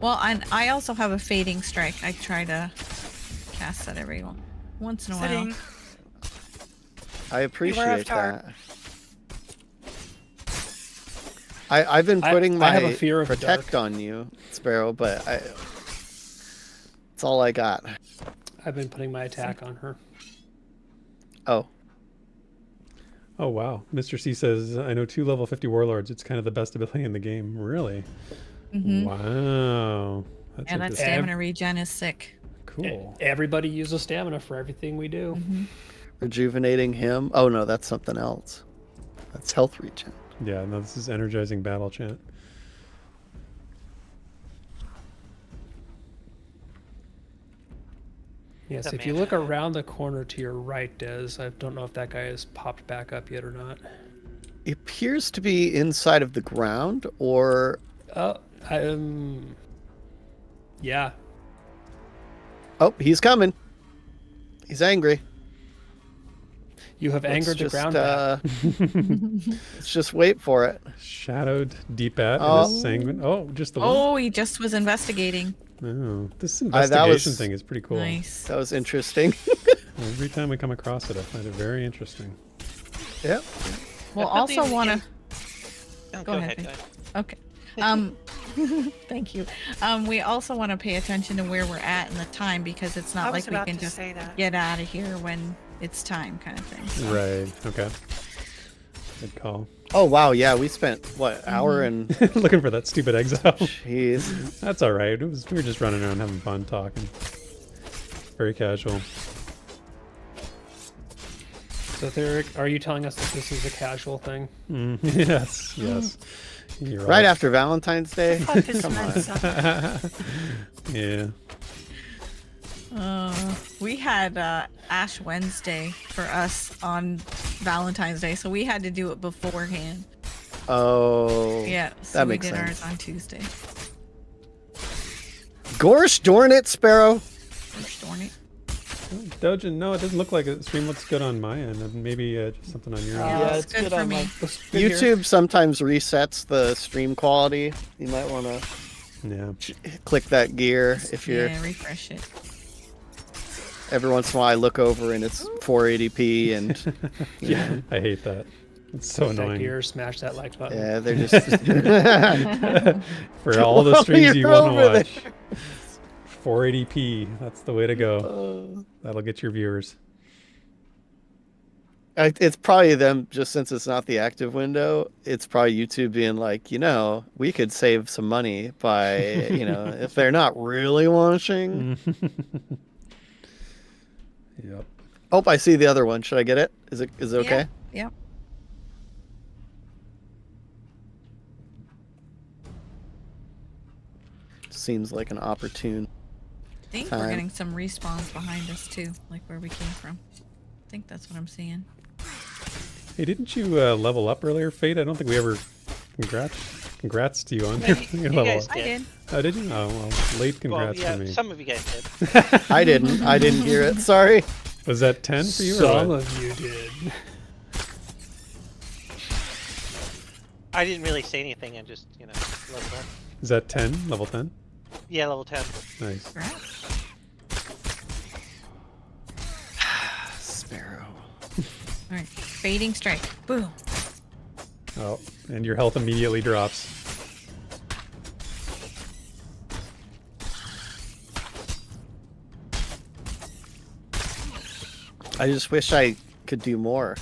Well, and I also have a fading strike. I try to cast that every once in a Sitting. while. I appreciate Avatar. that. I've been putting I my have a fear of the protect dark. on you, Sparoh, but it's all I got. I've been putting my attack on her. Oh, Oh wow. Mr. C says, I know 2 level 50 warlords. It's kind of the best ability in the game. Really? Mm-hmm. Wow. That's Yeah, that interesting. stamina regen is sick. Cool. Everybody uses stamina for everything we do. Mm-hmm. Rejuvenating him. Oh no, that's something else. That's health regen. Yeah, no, this is energizing battle chant. Yes, The if you man. look around the corner to your right, Des, I don't know if that guy has popped back up yet or not. It appears to be inside of the ground, or Oh, yeah. oh, he's coming. He's angry. You have angered the Let's ground. let's just wait for it. Shadowed deep at Oh. is sanguine. Oh, just the one. Oh, he just was investigating. Oh, this that investigation was- thing is pretty cool. Nice. That was interesting. Every time we come across it, I find it very interesting. Yep. We'll Definitely also want to. Oh, Go ahead, Go ahead. Okay. Thank you. We also want to pay attention to where we're at in the time because it's I not was like we about can to just say that. get out of here when it's time, kind of thing. So. Right. Okay. Good call. Oh wow, yeah, we spent what hour and Looking for that stupid exile. jeez. That's all right. We were just running around having fun talking. Very casual. So, Therek, are you telling us that this is a casual thing? Yes. Yes. You're Right after Valentine's Day. I thought this meant something. Yeah. We had Ash Wednesday for us on Valentine's Day, so we had to do it beforehand. Oh. Yeah, so that we makes did sense. ours on Tuesday. Gosh darn it, Sparoh. Gosh darn it. Dojin, no, it doesn't look like it. The stream looks good on my end. Maybe just something on your end. Yeah, Yeah, it's it's good good for on me. YouTube sometimes resets the stream quality. You might want to Yeah. click that gear if you're. Yeah, refresh it. Every once in a while, I look over and it's 480p, and Yeah. I hate that. It's so That annoying. gear, smash that like button. yeah, they're just. For all the While streams you you're want to over watch. 480p. That's the way to go. That'll get your viewers. It's probably them, just since it's not the active window. It's probably YouTube being like, we could save some money by, if they're not really watching. Yep. Oh, I see the other one. Should I get it? Is it okay? Yep. Seems like an opportune. I think Time. we're getting some respawns behind us too, like where we came from. I think that's what I'm seeing. Hey, didn't you level up earlier, Fate? I don't think we ever. Congrats to you on Yeah, your, you your level guys up. I did. Oh, did you? Oh, well, late Well, congrats yeah, for me. some of you guys did. I didn't hear it. Sorry. Was that 10 for you? Some or what? of you did. I didn't really say anything. I just, leveled up. Is that 10? Level 10? Yeah, level 10. Nice. Congrats. Sparoh. All right, fading strike. Boom. Oh, and your health immediately drops. I just wish I could do more.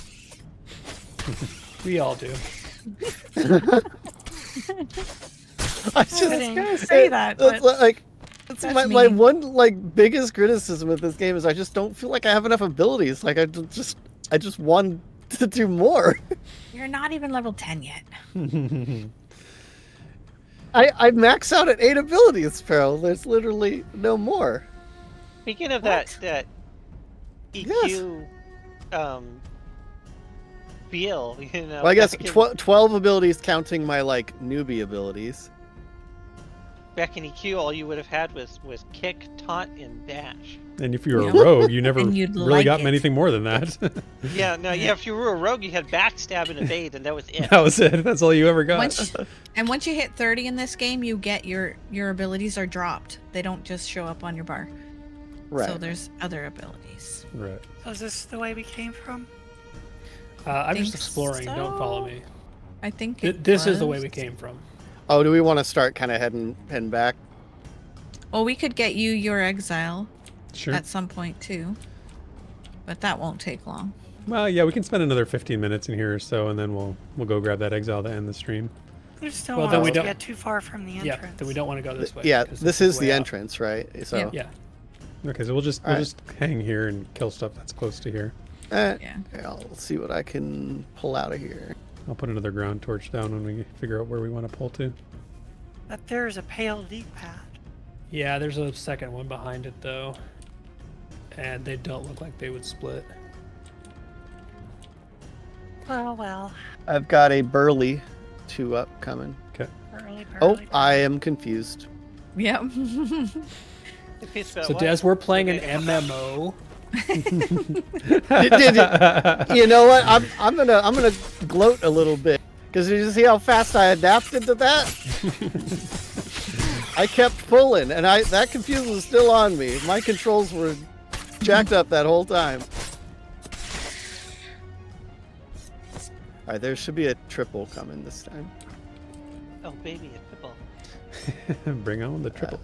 We all do. I just I was gonna say that, It's but it's that's my me. one biggest criticism with this game is I just don't feel like I have enough abilities. Like I just want to do more. you're not even level 10 yet. I max out at 8 abilities, Sparoh. There's literally no more. Speaking of What? that EQ, feel, Well, I guess back in- 12 abilities counting my newbie abilities. Back in EQ, all you would have had was kick, taunt, and dash. And if you were Yeah. a rogue, you never And you'd really like got it. anything more than that. Yeah, no, yeah. If you were a rogue, you had backstab and evade, and that was it. That was it. That's all you ever got. Once you hit 30 in this game, you get your abilities are dropped. They don't just show up on your bar. Right. So there's other abilities. Right. So is this the way we came from? I'm just Think exploring. Don't follow me. I think it This is the way was. we came from. Oh, do we want to start kind of heading back? Well, we could get you your exile Sure. at some point too, but that won't take long. Well, yeah, we can spend another 15 minutes in here or so, and then we'll go grab that exile to end the stream. We just don't Well, want then us we to don't- get too far from the entrance. Yeah, then we don't want to go this way. Yeah, 'cause this is way the out. entrance, right? So Yeah. Okay, so we'll just Alright. hang here and kill stuff that's close to here. Yeah. I'll see what I can pull out of here. I'll put another ground torch down when we figure out where we want to pull to. But there's a pale leaf path. Yeah, there's a second one behind it though, and they don't look like they would split. Well. I've got a burly 2 up coming. Early, Oh, I am confused. Yep. If it's about So what? Des, we're playing an MMO. You know what? I'm gonna gloat a little bit because you see how fast I adapted to that. I kept pulling, and that confuse was still on me. My controls were jacked up that whole time. All right, there should be a triple coming this time. Oh, baby, a triple. Bring on the triple.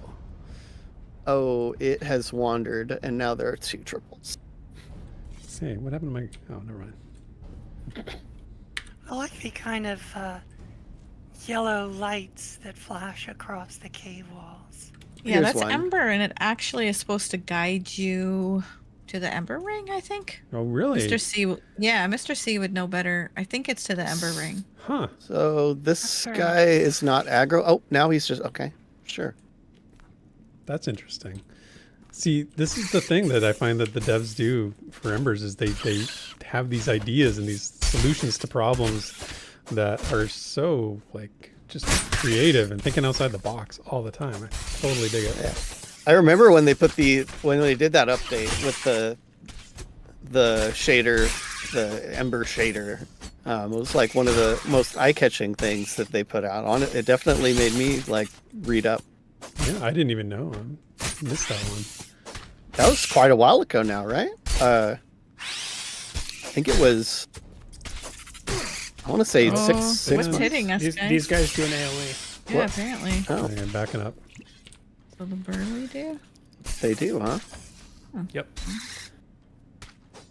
Oh, it has wandered, and now there are 2 triples. Hey, what happened to my... Oh, never mind. I like the kind of yellow lights that flash across the cave walls. Yeah, Here's that's one. Ember, and it actually is supposed to guide you to the Ember Ring, I think. Oh, really? Mr. C, yeah, Mr. C would know better. I think it's to the Ember Ring. Huh. So this That's guy is not aggro. Oh, now he's just okay. Sure. That's interesting. See, this is the thing that I find that the devs do for Embers is they have these ideas and these solutions to problems that are so like just creative and thinking outside the box all the time. I totally dig it. Yeah. I remember when they when they did that update with the shader, the Ember shader. It was like one of the most eye-catching things that they put out on it. It definitely made me like read up. Yeah, I didn't even know. I missed that one. That was quite a while ago now, right? I think it was. I want to say Oh, six what's months. hitting us, These guys do an AoE. Yeah, what? apparently. Oh, Okay, I'm backing up. So the Burly do? they do, huh? Yep.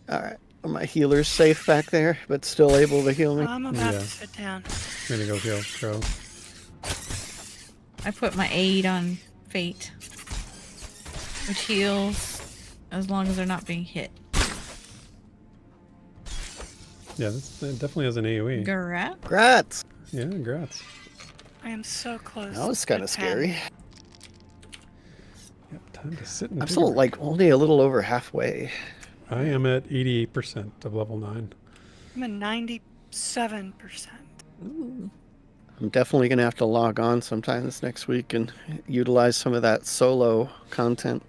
All right. Are my healers safe back there, but still able to heal me? I'm about Yeah. to sit down. I'm gonna go heal Crow. I put my aid on Fate, which heals as long as they're not being hit. Yeah, that definitely has an AoE. Garret? Grats. Yeah, congrats. I am so close. That was to kind of 10. scary. Yep, time to sit and I'm take still a- like only a little over halfway. I am at 88% of level 9. I'm at 97%. Ooh. I'm definitely gonna have to log on sometime this next week and utilize some of that solo content.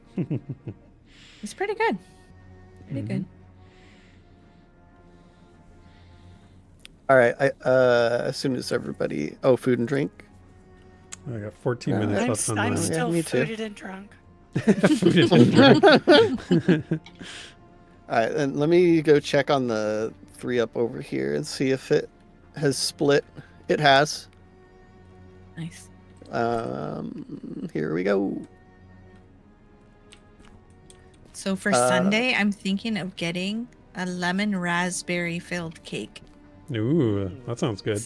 It's pretty good. Pretty good. All right. As soon as everybody, food and drink. I got 14 minutes left on I'm mine. Yeah, still me too. fooded and drunk. Food and drink. All right, and let me go check on the 3 up over here and see if it has split. It has. Nice. Here we go. So for Sunday, I'm thinking of getting a lemon raspberry filled cake. Ooh, that sounds good.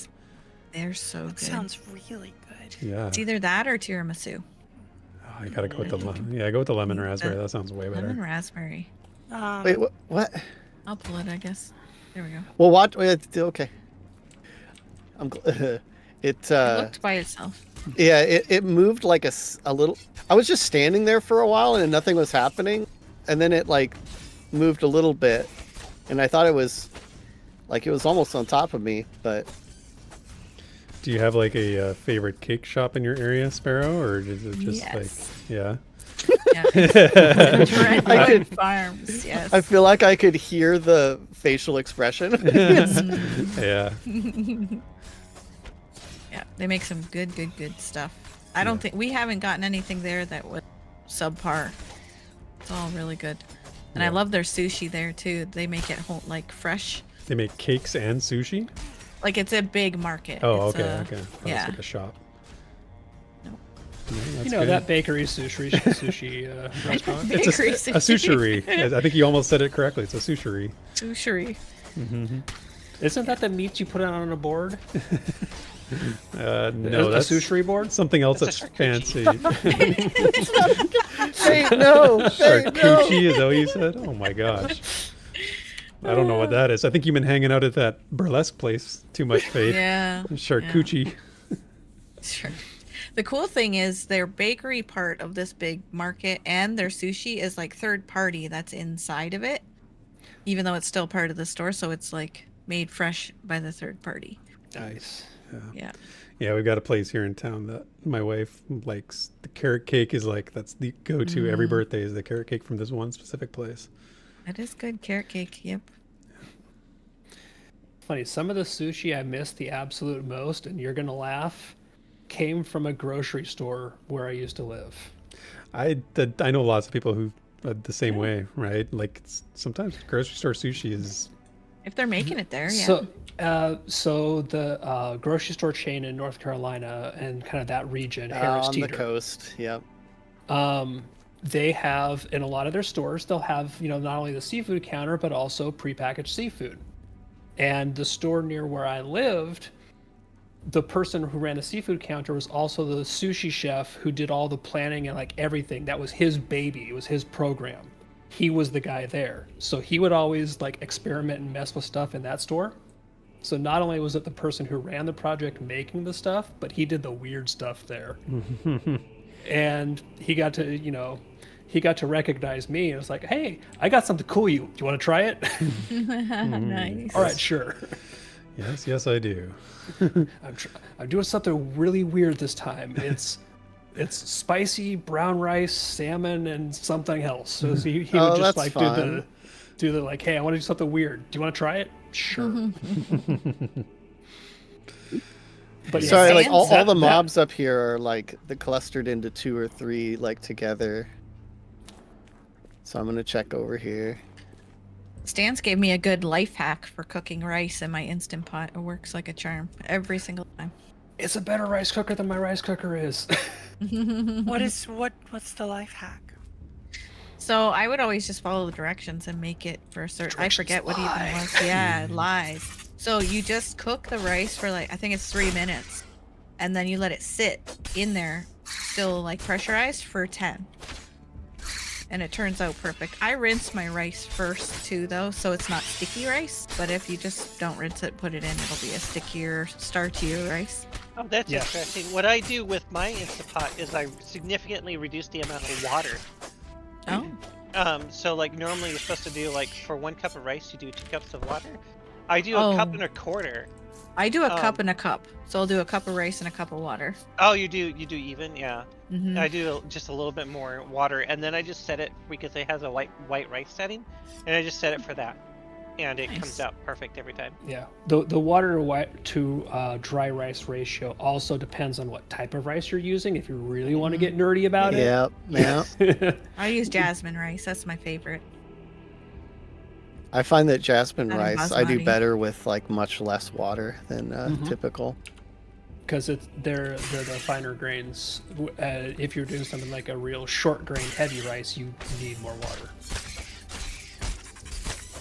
They're so That good. sounds really good. Yeah. It's either that or tiramisu. Oh, I gotta go with the lemon. Yeah, go with the lemon raspberry. That sounds way Lemon better. raspberry. Wait, what? I'll pull it, I guess. There we go. Well, what? Wait, okay. I'm. It looked by itself. Yeah, it moved like a little. I was just standing there for a while and nothing was happening, and then it like moved a little bit, and I thought it was like it was almost on top of me, but Do you have like a favorite cake shop in your area, Sparoh, or is it just Yes. like, yeah? Yeah. It's I Redwood could- Farms, yes. I feel like I could hear the facial expression. Yeah. Yeah, they make some good stuff. I don't think we haven't gotten anything there that was subpar. It's all really good, and I Yeah. love their sushi there too. They make it whole, like fresh. They make cakes and sushi? Like it's a big market. Oh, It's okay, a- okay. Oh, yeah. it's like a shop. No. Yeah, that's You know, good. that bakery sushi restaurant. It's Bakery a sushery. I think you almost said it correctly. It's a sushery. Sushi. Isn't that the meat you put on a board? No, a that's sushi board? something else That's that's a fancy. Hey, no! Hey, no! Charcuterie, is that what you said? Oh my gosh. I don't know what that is. I think you've been hanging out at that burlesque place too much, Faith. Yeah. Charcuterie. Sure. The cool thing is their bakery part of this big market and their sushi is like third party that's inside of it, even though it's still part of the store. So it's like made fresh by the third party. Nice. Yeah. Yeah, we've got a place here in town that my wife likes. The carrot cake is like, that's the go-to every birthday is the carrot cake from this one specific place. That is good. Carrot cake. Yep. Funny, some of the sushi I missed the absolute most, and you're going to laugh, came from a grocery store where I used to live. I know lots of people who are the same way, right? Like sometimes grocery store sushi is. If they're making it there, yeah. So the grocery store chain in North Carolina and kind of that region, Harris On the Teeter, coast, yep. they have in a lot of their stores, they'll have not only the seafood counter but also prepackaged seafood. And the store near where I lived, the person who ran the seafood counter was also the sushi chef who did all the planning and like everything. That was his baby. It was his program. He was the guy there. So he would always like experiment and mess with stuff in that store. So not only was it the person who ran the project making the stuff, but he did the weird stuff there. And he got to recognize me and was like, hey, I got something cool. Do you want to try it? Nice. All right, sure. Yes, I do. I'm doing something really weird this time. It's spicy brown rice, salmon, and something else. So he would just that's like fun. do the like, hey, I want to do something weird. Do you want to try it? Sure. But yeah, Sorry, like all the that- mobs up here are like clustered into 2 or 3 like together. So I'm gonna check over here. Stance gave me a good life hack for cooking rice in my Instant Pot. It works like a charm every single time. It's a better rice cooker than my rice cooker is. What's the life hack? So I would always just follow the directions and make it for a certain. I forget what even it was. Yeah, lies. So you just cook the rice for like I think it's 3 minutes, and then you let it sit in there, still like pressurized for 10. And it turns out perfect. I rinse my rice first too, though, so it's not sticky rice. But if you just don't rinse it, put it in, it'll be a stickier, starchier rice. Oh, that's Yeah. interesting. What I do with my Instant Pot is I significantly reduce the amount of water. Oh. So like normally you're supposed to do like for 1 cup of rice you do 2 cups of water. I do a cup and a quarter. I do a cup and a cup. So I'll do a cup of rice and a cup of water. Oh, you do even, yeah. Mm-hmm. I do just a little bit more water, and then I just set it because it has a white rice setting, and I just set it for that, and it Nice. comes out perfect every time. Yeah, the water to dry rice ratio also depends on what type of rice you're using. If you really want to get nerdy about Yep, yeah. it. I use jasmine rice. That's my favorite. I find that jasmine And rice I do basmati. better with like much less water than typical. Because they're the finer grains. If you're doing something like a real short grain heavy rice, you need more water.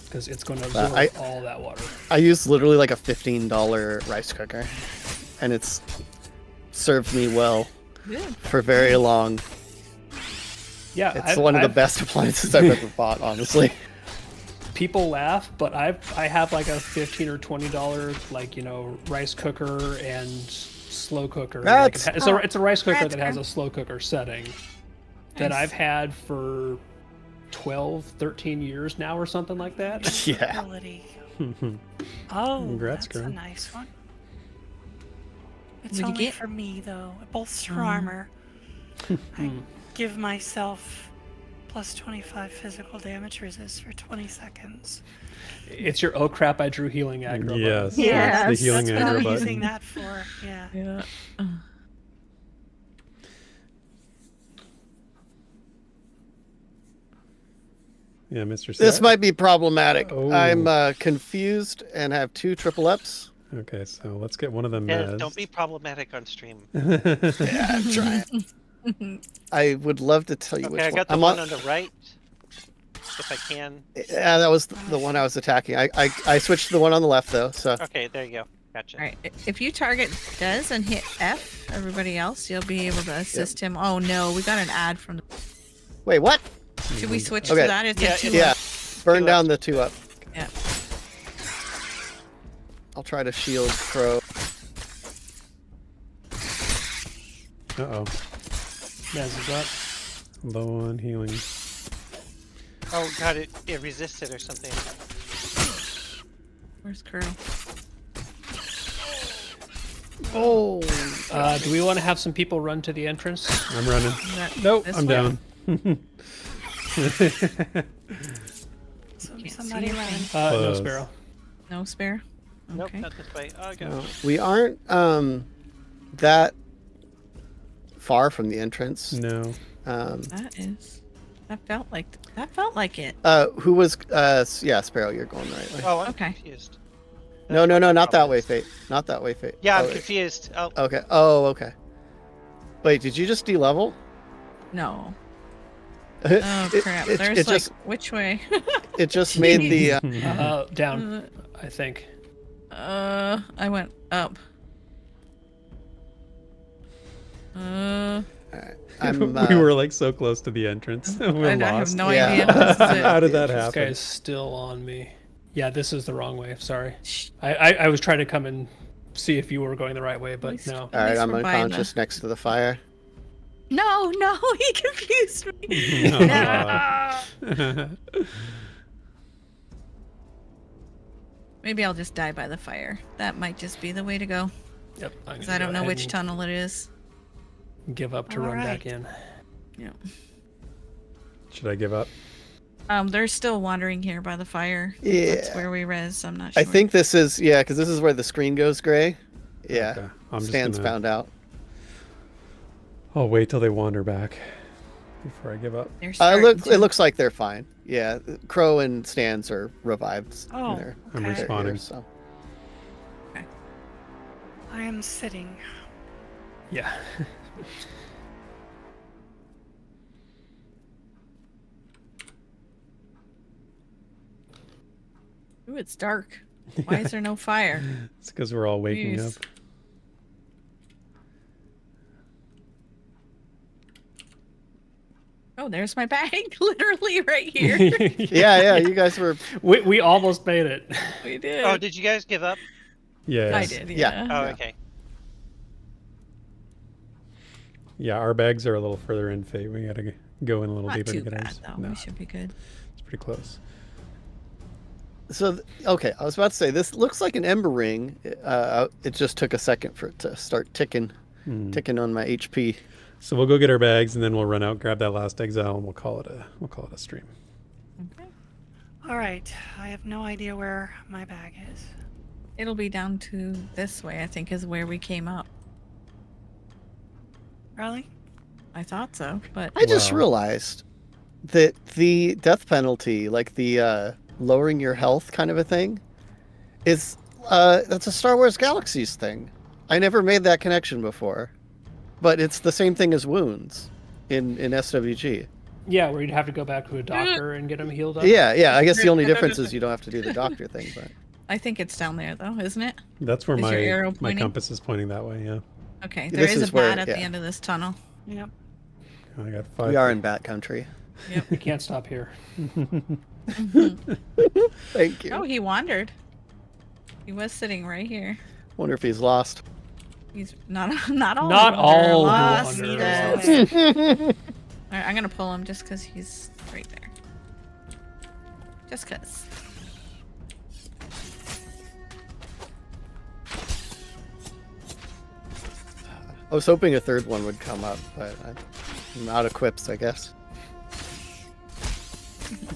Because it's going to absorb all that water. I use literally like a $15 rice cooker, and it's served me well Good. for very long. Yeah, It's one of the best appliances I've ever bought, honestly. People laugh, but I have like a $15 or $20 rice cooker and slow cooker. That's- It's a rice cooker That's that has fair. a slow cooker setting that Nice. I've had for 12, 13 years now or something like that. Yeah. Ability. Oh, Congrats, that's a girl. nice one. It's What'd you only get? for me though. It bolsters armor. I give myself plus 25 physical damage resist for 20 seconds. It's your oh crap, I drew healing aggro. Yes. Yes. That's the healing That's what aggro I'm button. using that for. Yeah. Yeah. Yeah, Mr. This Set. might be problematic. Oh. I'm confused and have 2 triple ups. Okay, so let's get one of them. Yeah, don't be problematic on stream. Yeah, I'm trying. I would love to tell you Okay, which I one. got the I'm one on the right. if I can. Yeah, that was the one I was attacking. I switched to the one on the left though. So Okay, there you go. Gotcha. All right. If you target Des and hit F, everybody else, you'll be able to assist him. Oh no, we got an ad from. wait, what? Should we switch Okay. to that? Is Yeah, it too Yeah, up? burn 2 down up. the 2 up. Yeah. I'll try to shield Crow. Uh-oh. Nez is up. Low on healing. Oh god, it resisted or something. Where's Crow? Oh, Do we want to have some people run to the entrance? I'm running. Is that Nope, this I'm way? down. Somebody see run. No Close. Sparoh. No spare. Nope, Okay. not this way. Oh god. no. We aren't that far from the entrance. No. That is. That felt like it. Who was? Yeah, Sparoh, you're going the right way. Oh, I'm Okay. confused. No, not that way, Fate. Fate. Not that way, Fate. Yeah, Oh, I'm wait. confused. Oh, Okay. Oh, okay. Wait, did you just de-level? No. Oh crap. It There's like just which way? it just made the. Down, I think. I went up. I'm, we were like so close to the entrance. We're I lost. have no Yeah. idea. This is it. How did that This happen? guy's still on me. Yeah, this is the wrong way. Sorry. I was trying to come and see if you were going the right way, but least- no. All right, least I'm we're by the- unconscious next to the fire. No, he confused me. Aw. Maybe I'll just die by the fire. That might just be the way to go. Yep. Because I don't know which tunnel it is. Give up to All run right. back in. Yeah. Should I give up? They're still wandering here by the fire. Yeah. That's where we res. I'm not sure. I think this is because this is where the screen goes gray. Yeah. Okay. I'm just Stan's gonna- found out. I'll wait till they wander back before I give up. They're starting It to. looks like they're fine. Yeah, Crow and Stans are revived. Oh, and they're I'm okay. here, responding. so. I am sitting. Yeah. Ooh, it's dark. Why is there no fire? It's because we're all waking Jeez. up. Oh, there's my bag. Literally right here. Yeah, you guys were. We almost made it. We did. oh, did you guys give up? Yes. I did, Yeah. yeah. Oh, Yeah. okay. Yeah, our bags are a little further in, Fate. We gotta go in a little Not deeper too to get bad, ours. though. No, We should be good. it's pretty close. So okay, I was about to say this looks like an ember ring. It just took a second for it to start ticking on my HP. So we'll go get our bags and then we'll run out, grab that last exile, and we'll call it a stream. Okay. All right. I have no idea where my bag is. It'll be down to this way, I think, is where we came up. Really? I thought so, but I just Wow. realized that the death penalty, like the lowering your health kind of a thing, is that's a Star Wars Galaxies thing. I never made that connection before, but it's the same thing as wounds in SWG. Yeah, where you'd have to go back to a doctor and get him healed up. Yeah. I guess the only difference is you don't have to do the doctor thing, but. I think it's down there, though, isn't it? That's where Is your arrow my pointing? compass is pointing that way. Yeah, Okay, This there is is a where- bat at the yeah. end of this tunnel. Yep. I got 5. We are in Bat Country. We can't stop here. Thank you. Oh, he wandered. He was sitting right here. Wonder if he's lost. He's not all. Not wander, all lost. wander. Yes. All right, I'm gonna pull him just because he's right there. Just cause. I was hoping a third one would come up, but I'm out of quips, I guess.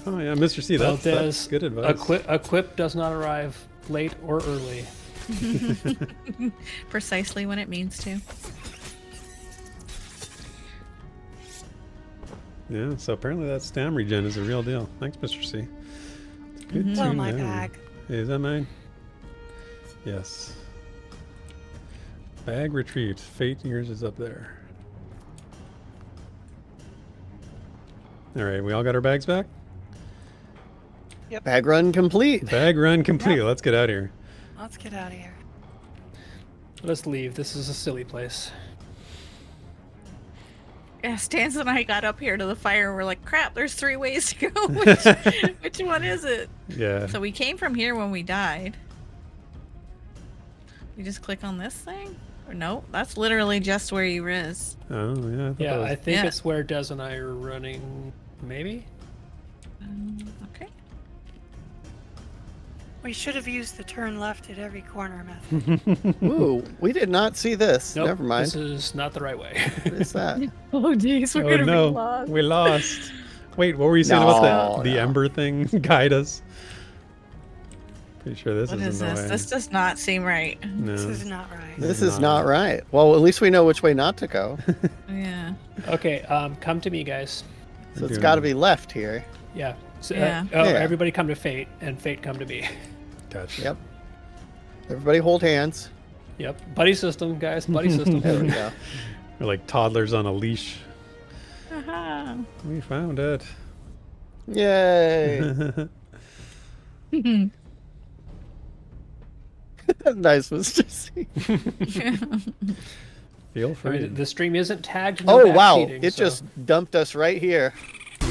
Oh yeah, Mr. C. Well, That's good advice. A quip does not arrive late or early. Precisely when it means to. Yeah, so apparently that stam regen is a real deal. Thanks, Mr. C. Good Oh, to my know. bag. Hey, is that mine? Yes. Bag retrieved. Fate, yours is up there. All right, we all got our bags back? Bag run complete. Bag run complete. Let's get out of here. Let's get out of here. Let us leave. This is a silly place. Yeah, Stans and I got up here to the fire and we're like, crap, there's 3 ways to go. Which one is it? Yeah. So we came from here when we died. You just click on this thing? Or no, that's literally just where you riz. Oh, yeah. Yeah, that I was- think Yeah. it's where Des and I are running. Maybe? Okay. We should have used the turn left at every corner method. Ooh, we did not see this. Nope, Never mind. This is not the right way. What is that? Oh, geez, we're Oh, gonna no. be lost. We lost. Wait, what were you saying about No, the no. Ember thing? Guide us. Pretty sure this What isn't is the this? way. This does not seem right. No. This is not right. This is not right. Well, at least we know which way not to go. Yeah. Okay, come to me, guys. So it's doing got to it. be left here. Yeah. So, Yeah. oh, Yeah. everybody come to Fate, and Fate come to me. Gotcha. Yep. Everybody hold hands. Yep. Buddy system, guys. Buddy system. There we go. We're like toddlers on a leash. Aha. We found it. Yay. Nice, Mr. C. Feel I free. mean, the stream isn't tagged. No Oh, wow. backseating, It so- just dumped us right here.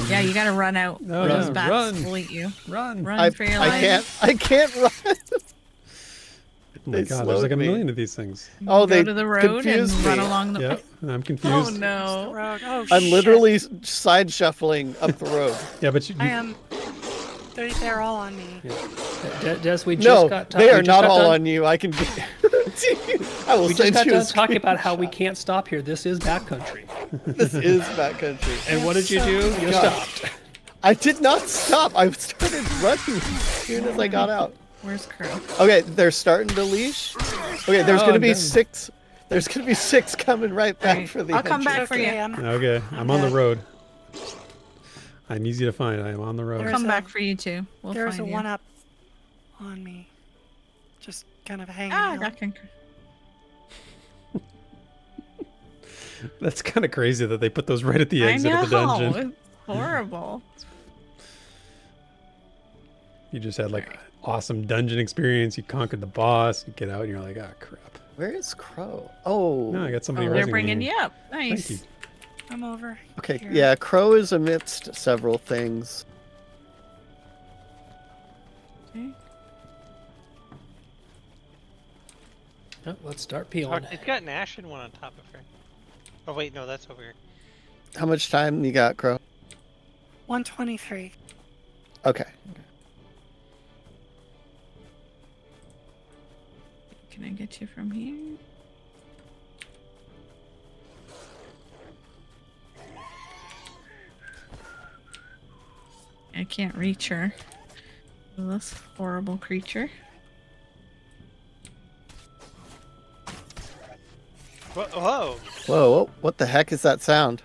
Yeah, you gotta run out. No, or those no, bats run. will eat you. Run. Run I for your life. can't run. Oh my They god, there's slowed like a me. million of these things. Oh, Go they to the road and confused run me. along the. Yep, I'm Oh confused. The no! road. Oh, I'm shit. literally side shuffling up the road. Yeah, but you, I am. They're all on me. Des, we just No, got they are we just not got all done- on you. I can. I will We just send got you done a talking about how we screenshot. can't stop here. This is backcountry. This is backcountry. And what did you do? You God. stopped. I did not stop. I started running as soon as I got out. Where's Crow? Okay, they're starting to leash. Okay, there's Oh, gonna be done. 6. There's gonna be 6 coming right back Alright, for the. I'll come back entrance. for you. Okay, okay, I'm on the road. I'm easy to find. I am on the road. There's Come a- back for you too. We'll There's a find you. 1-up on me. Just kind of hanging Ah, I out. got con- That's kind of crazy that they put those right at the I exit know. of the dungeon. It's horrible. You just had like awesome dungeon experience. You conquered the boss. You get out and you're like, ah, crap. Where is Crow? Oh. No, I got somebody Oh, they're rising bringing me. you up. Thank Nice. you. I'm over. Okay. here. Yeah, Crow is amidst several things. Okay. Oh, let's start Oh, peeling. it's got an ashen one on top of her. Oh wait, no, that's over here. How much time you got, Crow? 123. Okay. Can I get you from here? I can't reach her. This horrible creature. Whoa! Whoa, whoa, what the heck is that sound?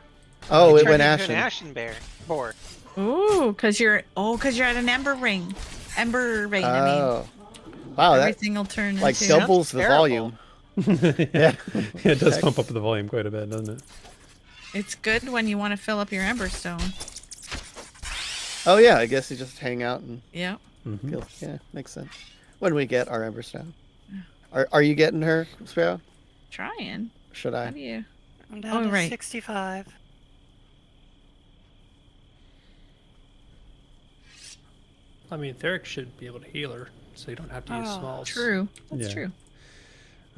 Oh, it Turned went into an ashen. ashen bear. Boar. Ooh, cause you're at an ember ring. Ember ring, I mean. Oh. Wow, that Everything will turn like into doubles the terrible. volume. Yeah, it does pump up the volume quite a bit, doesn't it? It's good when you want to fill up your ember stone. Oh yeah, I guess you just hang out and Yep. Mhm. feel. Yeah, makes sense. When we get our Emberstone. Are you getting her, Sparoh? Trying. Should How I? do you? I'm down Oh, to right. 65. I mean, Therek should be able to heal her, so you don't have to use Oh, smalls. True. That's Yeah. true.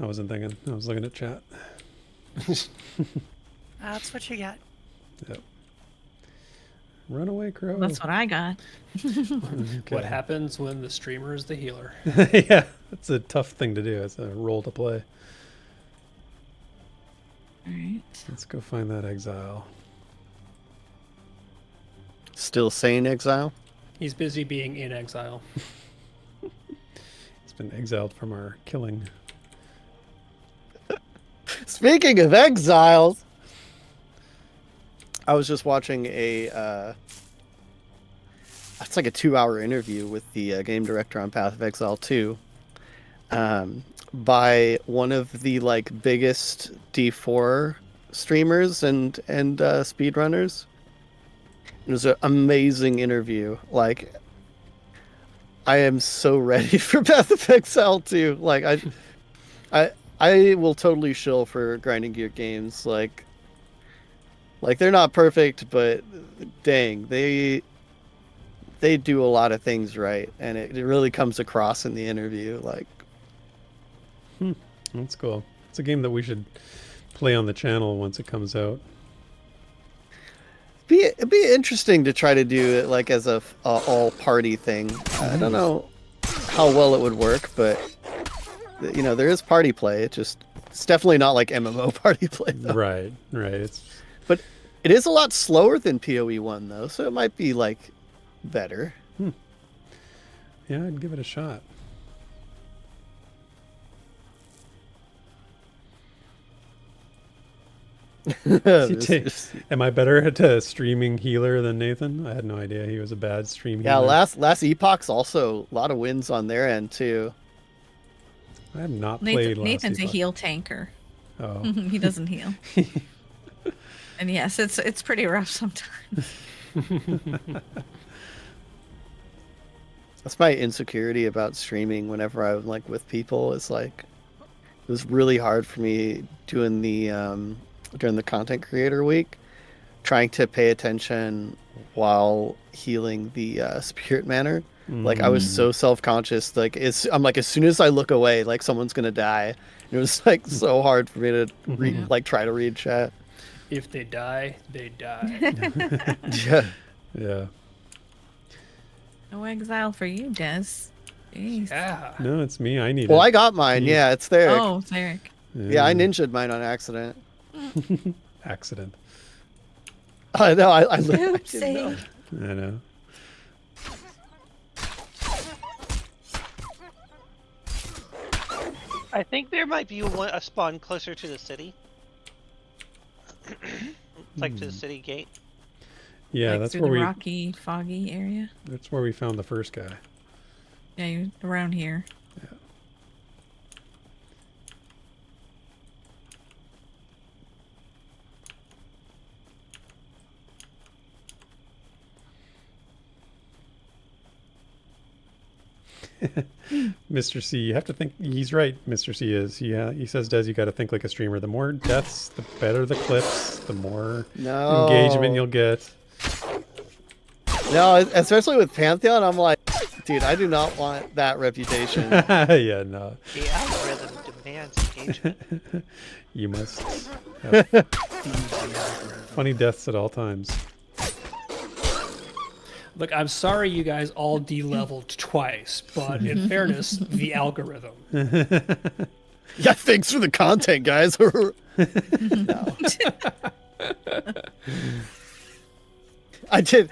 I wasn't thinking. I was looking at chat. That's what you get. Yep. Run away, Crow. That's what I got. Okay. What happens when the streamer is the healer? Yeah, that's a tough thing to do. It's a role to play. All right. Let's go find that exile. Still sane exile? He's busy being in exile. It's been exiled from our killing. Speaking of exiles, I was just watching it's like a 2-hour interview with the game director on Path of Exile 2 by one of the like biggest D4 streamers and speedrunners. It was an amazing interview. Like, I am so ready for Path of Exile 2. Like I will totally shill for grinding gear games. Like they're not perfect, but dang, they do a lot of things right, and it really comes across in the interview. Like, That's cool. It's a game that we should play on the channel once it comes out. it'd be interesting to try to do it like as a all party thing. I don't know how well it would work, but you know, there is party play. It's definitely not like MMO party play though. Right. But it is a lot slower than PoE 1 though, so it might be like better. Yeah, I'd give it a shot. Am I better at streaming healer than Nathan? I had no idea he was a bad stream Yeah, healer. last Epoch's also a lot of wins on their end too. I have not played last Nathan's a Epoch. heal tanker. Oh. He doesn't heal. And yes, it's pretty rough sometimes. That's my insecurity about streaming whenever I'm like with people. It's like it was really hard for me doing the during the content creator week, trying to pay attention while healing the spirit manor. Like I was so self-conscious. Like I'm like, as soon as I look away, like someone's gonna die. And it was like so hard for me to read, like try to read chat. If they die, they die. Yeah. Yeah. No exile for you, Des. Jeez. Yeah. No, it's me. I need Well, it. I got mine. Yeah, it's there. Oh, Therek. Yeah, I ninja'd mine on accident. Accident. I know. I didn't know. Oopsie. I know. I think there might be a spawn closer to the city. Like to the city gate. Yeah, Like that's through where the we. rocky, foggy area. That's where we found the first guy. Yeah, you're around here. Mr. C, you have to think. He's right. Mr. C is. Yeah, he says, "Des, you got to think like a streamer. The more deaths, the better the clips. The more No. engagement you'll get." No, especially with Pantheon, I'm like, dude, I do not want that reputation. Yeah, no. The algorithm demands engagement. You must have funny deaths at all times. Look, I'm sorry you guys all de-leveled twice, but in fairness, the algorithm. Yeah, thanks for the content, guys. No. I did.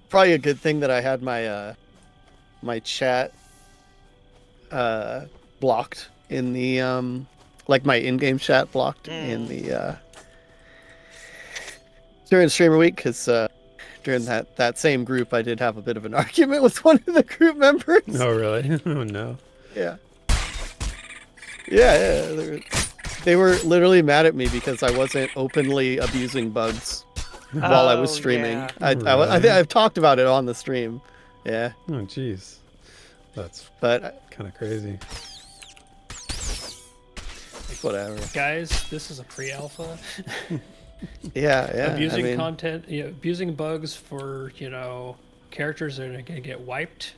Probably a good thing that I had my my chat blocked in the like my in-game chat blocked in the during streamer week, because during that same group I did have a bit of an argument with one of the group members. Oh, really? Oh, no. Yeah. Yeah. They were literally mad at me because I wasn't openly abusing bugs while I was streaming. Yeah. I think I've talked about it on the stream. Yeah. Oh, jeez. That's But kind of crazy. whatever. Guys, this is a pre-alpha. Yeah. Abusing I mean, content, abusing bugs for, characters that are gonna get wiped.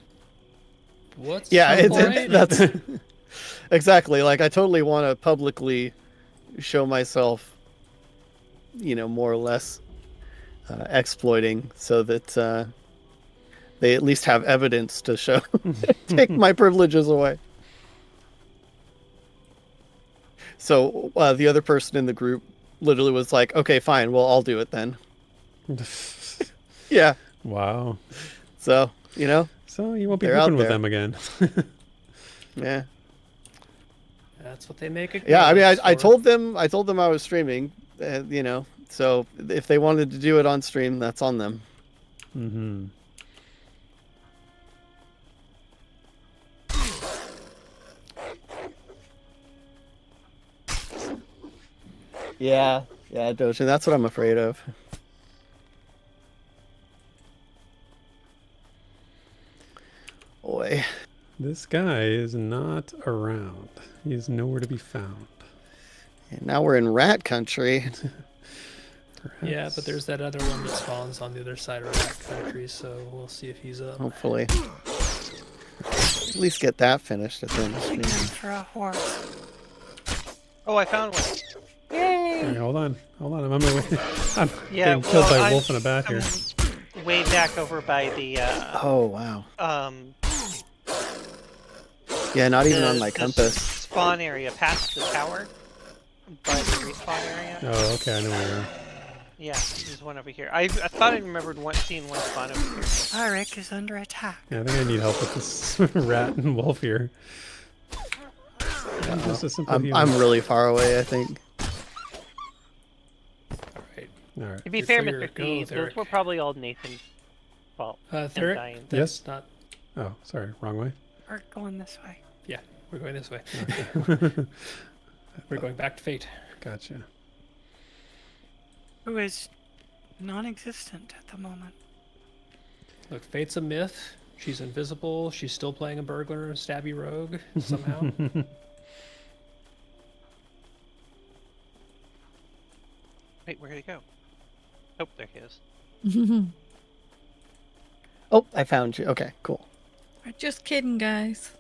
What's yeah, the point? that's exactly. Like I totally want to publicly show myself, more or less exploiting, so that they at least have evidence to show. Take my privileges away. So the other person in the group literally was like, "Okay, fine. Well, I'll do it then." Yeah. Wow. So So you won't be They're out grouping with there. them again. yeah. That's what they make it. Yeah, I mean, I told them I was streaming, so if they wanted to do it on stream, that's on them. Mm-hmm. Yeah, Dojin, that's what I'm afraid of. away. This guy is not around. He is nowhere to be found. And now we're in rat country. Yeah, but there's that other one that spawns on the other side of that country, so we'll see if he's up. Hopefully. At least get that finished at the end of the Looking stream. for a horse. Oh, I found one. Hey, hold on. I'm on my way. I'm Yeah, getting killed by a I'm- wolf in the back here. I'm way back over by the Oh, wow. um Yeah, not even the- on my the compass. spawn area past the tower by the respawn area. Oh, okay, I know where you are. Yeah, there's one over here. I thought I remembered seeing one spawn over here. Therek is under attack. Yeah, I think I need help with this rat and wolf here. Just a simple I'm healing. really far away, I think. All right. All right. To be Good fair, for your Mr. go, D, those Therek. were probably all Nathan's fault. Third? dying. That's Yes? not. Oh, sorry, wrong way. We're going this way. Yeah, we're going this way. Okay. We're going back to fate. Gotcha. Who is non-existent at the moment. Look, fate's a myth. She's invisible. She's still playing a burglar and stabby rogue somehow. Wait, where'd he go? Oh, there he is. Oh, I found you. Okay, cool. Just kidding, guys.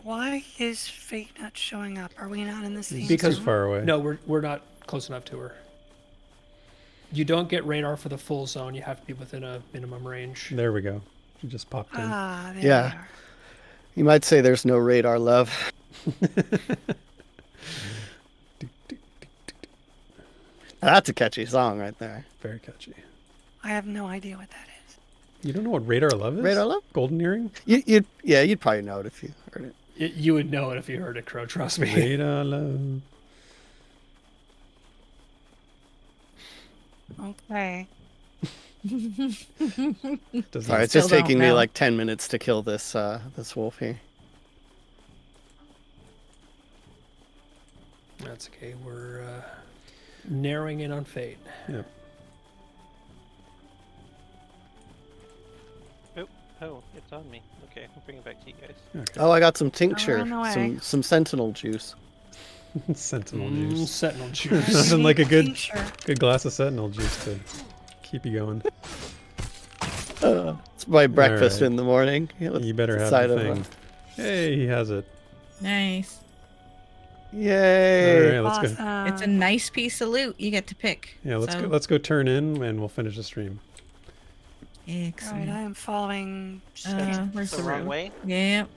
Why is Fate not showing up? Are we not in the same Because zone? far away. No, we're not close enough to her. You don't get radar for the full zone. You have to be within a minimum range. There we go. She just popped in. Ah, there Yeah. we are. You might say there's no radar, love. That's a catchy song right there. Very catchy. I have no idea what that is. You don't know what Radar Love is? Radar Love? Golden Earring? You'd probably know it if you heard it. You would know it if you heard it, Crow. Trust me. Radar Love. Okay. Does Sorry, that it's just Still don't taking me know. like 10 minutes to kill this this wolf here. That's okay. We're narrowing in on fate. Yep. Oh, it's on me. Okay, I'll bring it back to you guys. Okay. Oh, I got some tincture, on the way. some sentinel juice. Sentinel juice. Sentinel juice. Nothing like a good Tincture. glass of Sentinel juice to keep you going. It's my breakfast right. in the morning. Yeah, You better have side the of thing. Hey, he has it. Nice. Yay! All right, let's go. Awesome. It's a nice piece of loot you get to pick. Yeah, let's So, go. Let's go turn in, and we'll finish the stream. Excellent. Alright, I am following. Where's The the wrong road? way? Yep.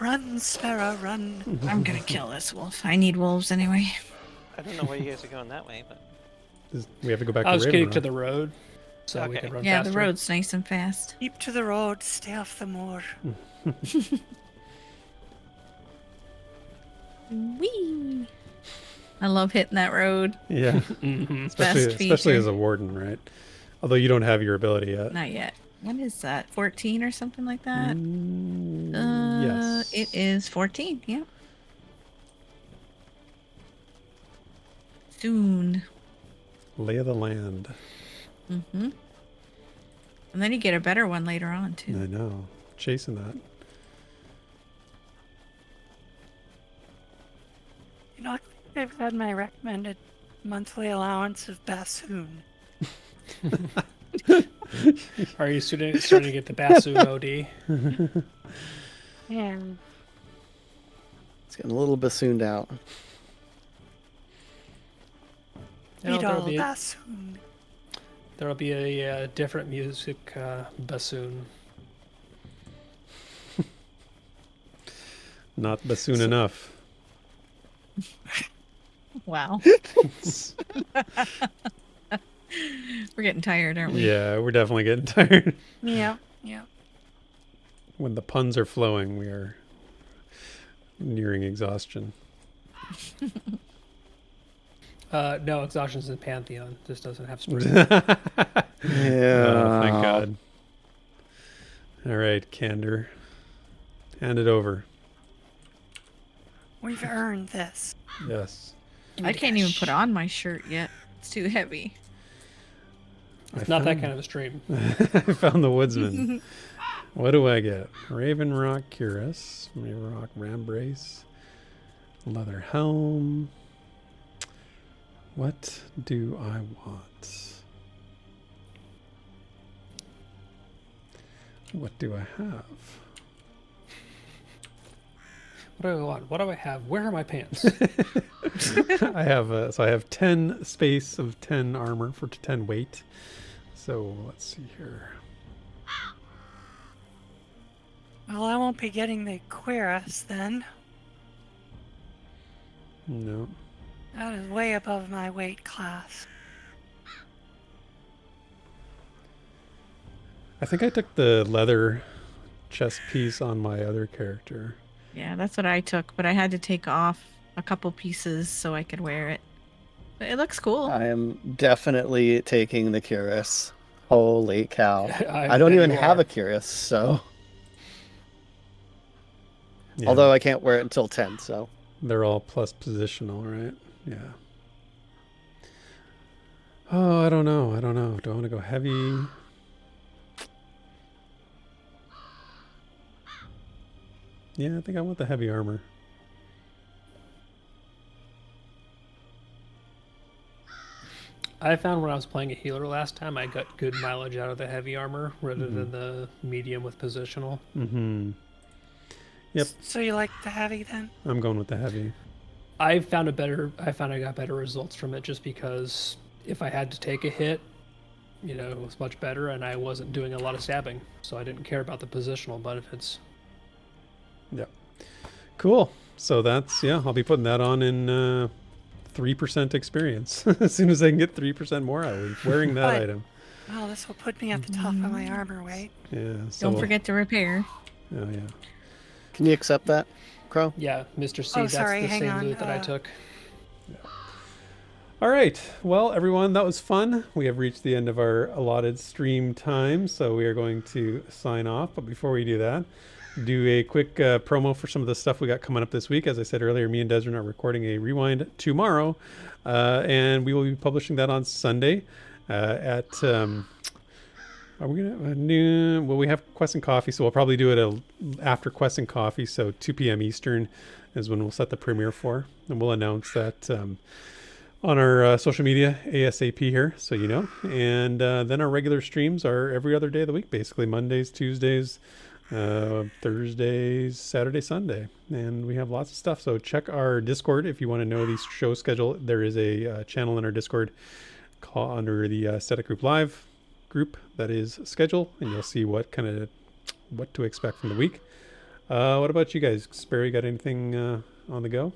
Run, Sparoh, run. I'm gonna kill this wolf. I need wolves anyway. I don't know why you guys are going that way, but We have to go back I to was getting to Ravenrun. the road, so we Okay. can run Yeah, faster. the road's nice and fast. Keep to the road, stay off the moor. Whee! I love hitting that road. Yeah, Mhm. especially Best feature. as a warden, right? Although you don't have your ability yet. Not yet. What is that? 14 or something like that? Yes. It is 14. Yep. Soon. Lay of the land. Mm-hmm. And then you get a better one later on I too. know. Chasing that. You know, I think I've had my recommended monthly allowance of bassoon. Are you starting to get the bassoon OD? Yeah. It's getting a little bassooned out. No, Beetle bassoon. there'll be a different music bassoon. Not bassoon enough. Wow. We're getting tired, aren't we? Yeah, we're definitely getting tired. Yeah, yeah. When the puns are flowing, we are nearing exhaustion. No, exhaustion's in Pantheon. This doesn't have space. Yeah. Oh, thank God. All right, Candor. Hand it over. We've earned this. Yes. I can't even put on my shirt yet. It's too heavy. It's not that kind of a stream. I found the woodsman. What do I get? Raven Rock Cuirass, Raven Rock Rambrace, leather helm. What do I want? What do I have? What do I want? What do I have? Where are my pants? I have 10 space of 10 armor for 10 weight. So let's see here. Well, I won't be getting the cuirass then. No. That is way above my weight class. I think I took the leather chest piece on my other character. Yeah, that's what I took, but I had to take off a couple pieces so I could wear it. But it looks cool. I am definitely taking the cuirass. Holy cow. I don't bet even you have are. a cuirass, so. Yeah, Although I can't wear it until 10, so. they're all plus positional, right? Yeah. Oh, I don't know. Do I want to go heavy? Yeah, I think I want the heavy armor. I found when I was playing a healer last time, I got good mileage out of the heavy armor rather than the medium with positional. Mm-hmm. Yep. So you like the heavy then? I'm going with the heavy. I found I got better results from it just because if I had to take a hit, it was much better, and I wasn't doing a lot of stabbing, so I didn't care about the positional benefits. Yep. Cool. So that's, I'll be putting that on in 3% experience. As soon as I can get 3% more, I'll be wearing that But- item. Well, this will put me at the top of my armor weight. Yeah. So Don't forget to repair. Oh, yeah. Can you accept that, Crow? Yeah, Mr. C, Oh, that's sorry, the hang same on, loot that I took. All right. Well, everyone, that was fun. We have reached the end of our allotted stream time, so we are going to sign off. But before we do that, do a quick promo for some of the stuff we got coming up this week. As I said earlier, me and Desryn are recording a rewind tomorrow, and we will be publishing that on Sunday at. Are we gonna noon? Well, we have Quest and Coffee, so we'll probably do it after Quest and Coffee. So 2 p.m. Eastern is when we'll set the premiere for, and we'll announce that on our social media ASAP here, so you know. And then our regular streams are every other day of the week, basically Mondays, Tuesdays, Thursdays, Saturday, Sunday, and we have lots of stuff. So check our Discord if you want to know the show schedule. There is a channel in our Discord under the Static Group Live group that is schedule, and you'll see what to expect from the week. What about you guys? Sparoh, you got anything on the go?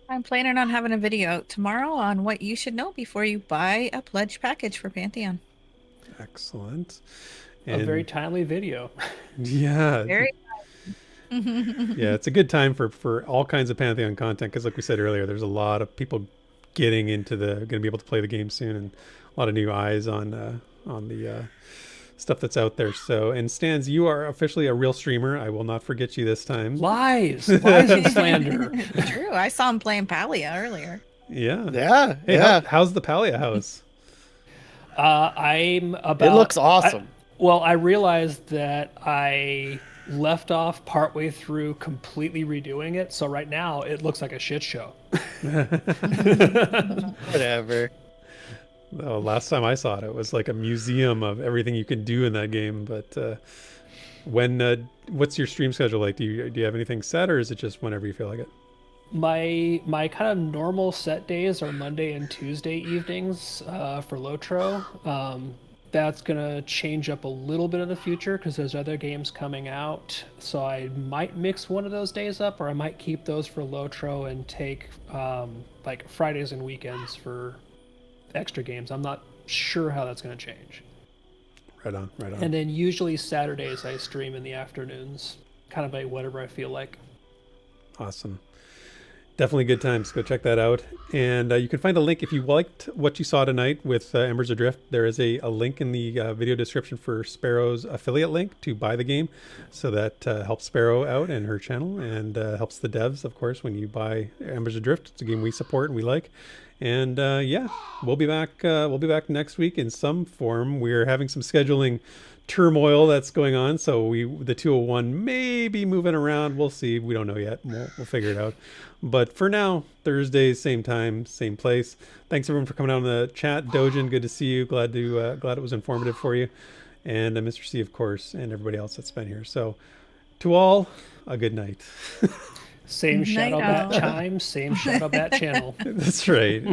I'm planning on having a video out tomorrow on what you should know before you buy a pledge package for Pantheon. Excellent. A very timely video. Yeah. Very Yeah, it's a good time for all kinds of Pantheon content, because like we said earlier, there's a lot of people going to be able to play the game soon, and a lot of new eyes on the stuff that's out there. So, and Stans, you are officially a real streamer. I will not forget you this time. Lies and slander. True. I saw him playing Palia earlier. Yeah. Yeah, Hey, yeah. how's the Palia house? I'm about. It looks awesome. I realized that I left off partway through completely redoing it, so right now it looks like a shit show. Whatever. Oh, last time I saw it, it was like a museum of everything you can do in that game. But what's your stream schedule like? Do you have anything set, or is it just whenever you feel like it? My kind of normal set days are Monday and Tuesday evenings for Lotro. That's gonna change up a little bit in the future because there's other games coming out. So I might mix one of those days up, or I might keep those for Lotro and take like Fridays and weekends for extra games. I'm not sure how that's going to change. Right on. And then usually Saturdays I stream in the afternoons, kind of by whatever I feel like. Awesome. Definitely good times. Go check that out. And you can find a link if you liked what you saw tonight with Embers Adrift. There is a link in the video description for Sparoh's affiliate link to buy the game. So that helps Sparoh out and her channel, and helps the devs, of course, when you buy Embers Adrift. It's a game we support and we like. And yeah, we'll be back. We'll be back next week in some form. We're having some scheduling turmoil that's going on, so the 201 may be moving around. We'll see. We don't know yet. We'll figure it out. But for now, Thursdays, same time, same place. Thanks everyone for coming out on the chat. Dojin, good to see you. Glad it was informative for you. And Mr. C, of course, and everybody else that's been here. So to all, a good night. Same Night Shadowbat owl. chime, same Shadowbat channel. That's right.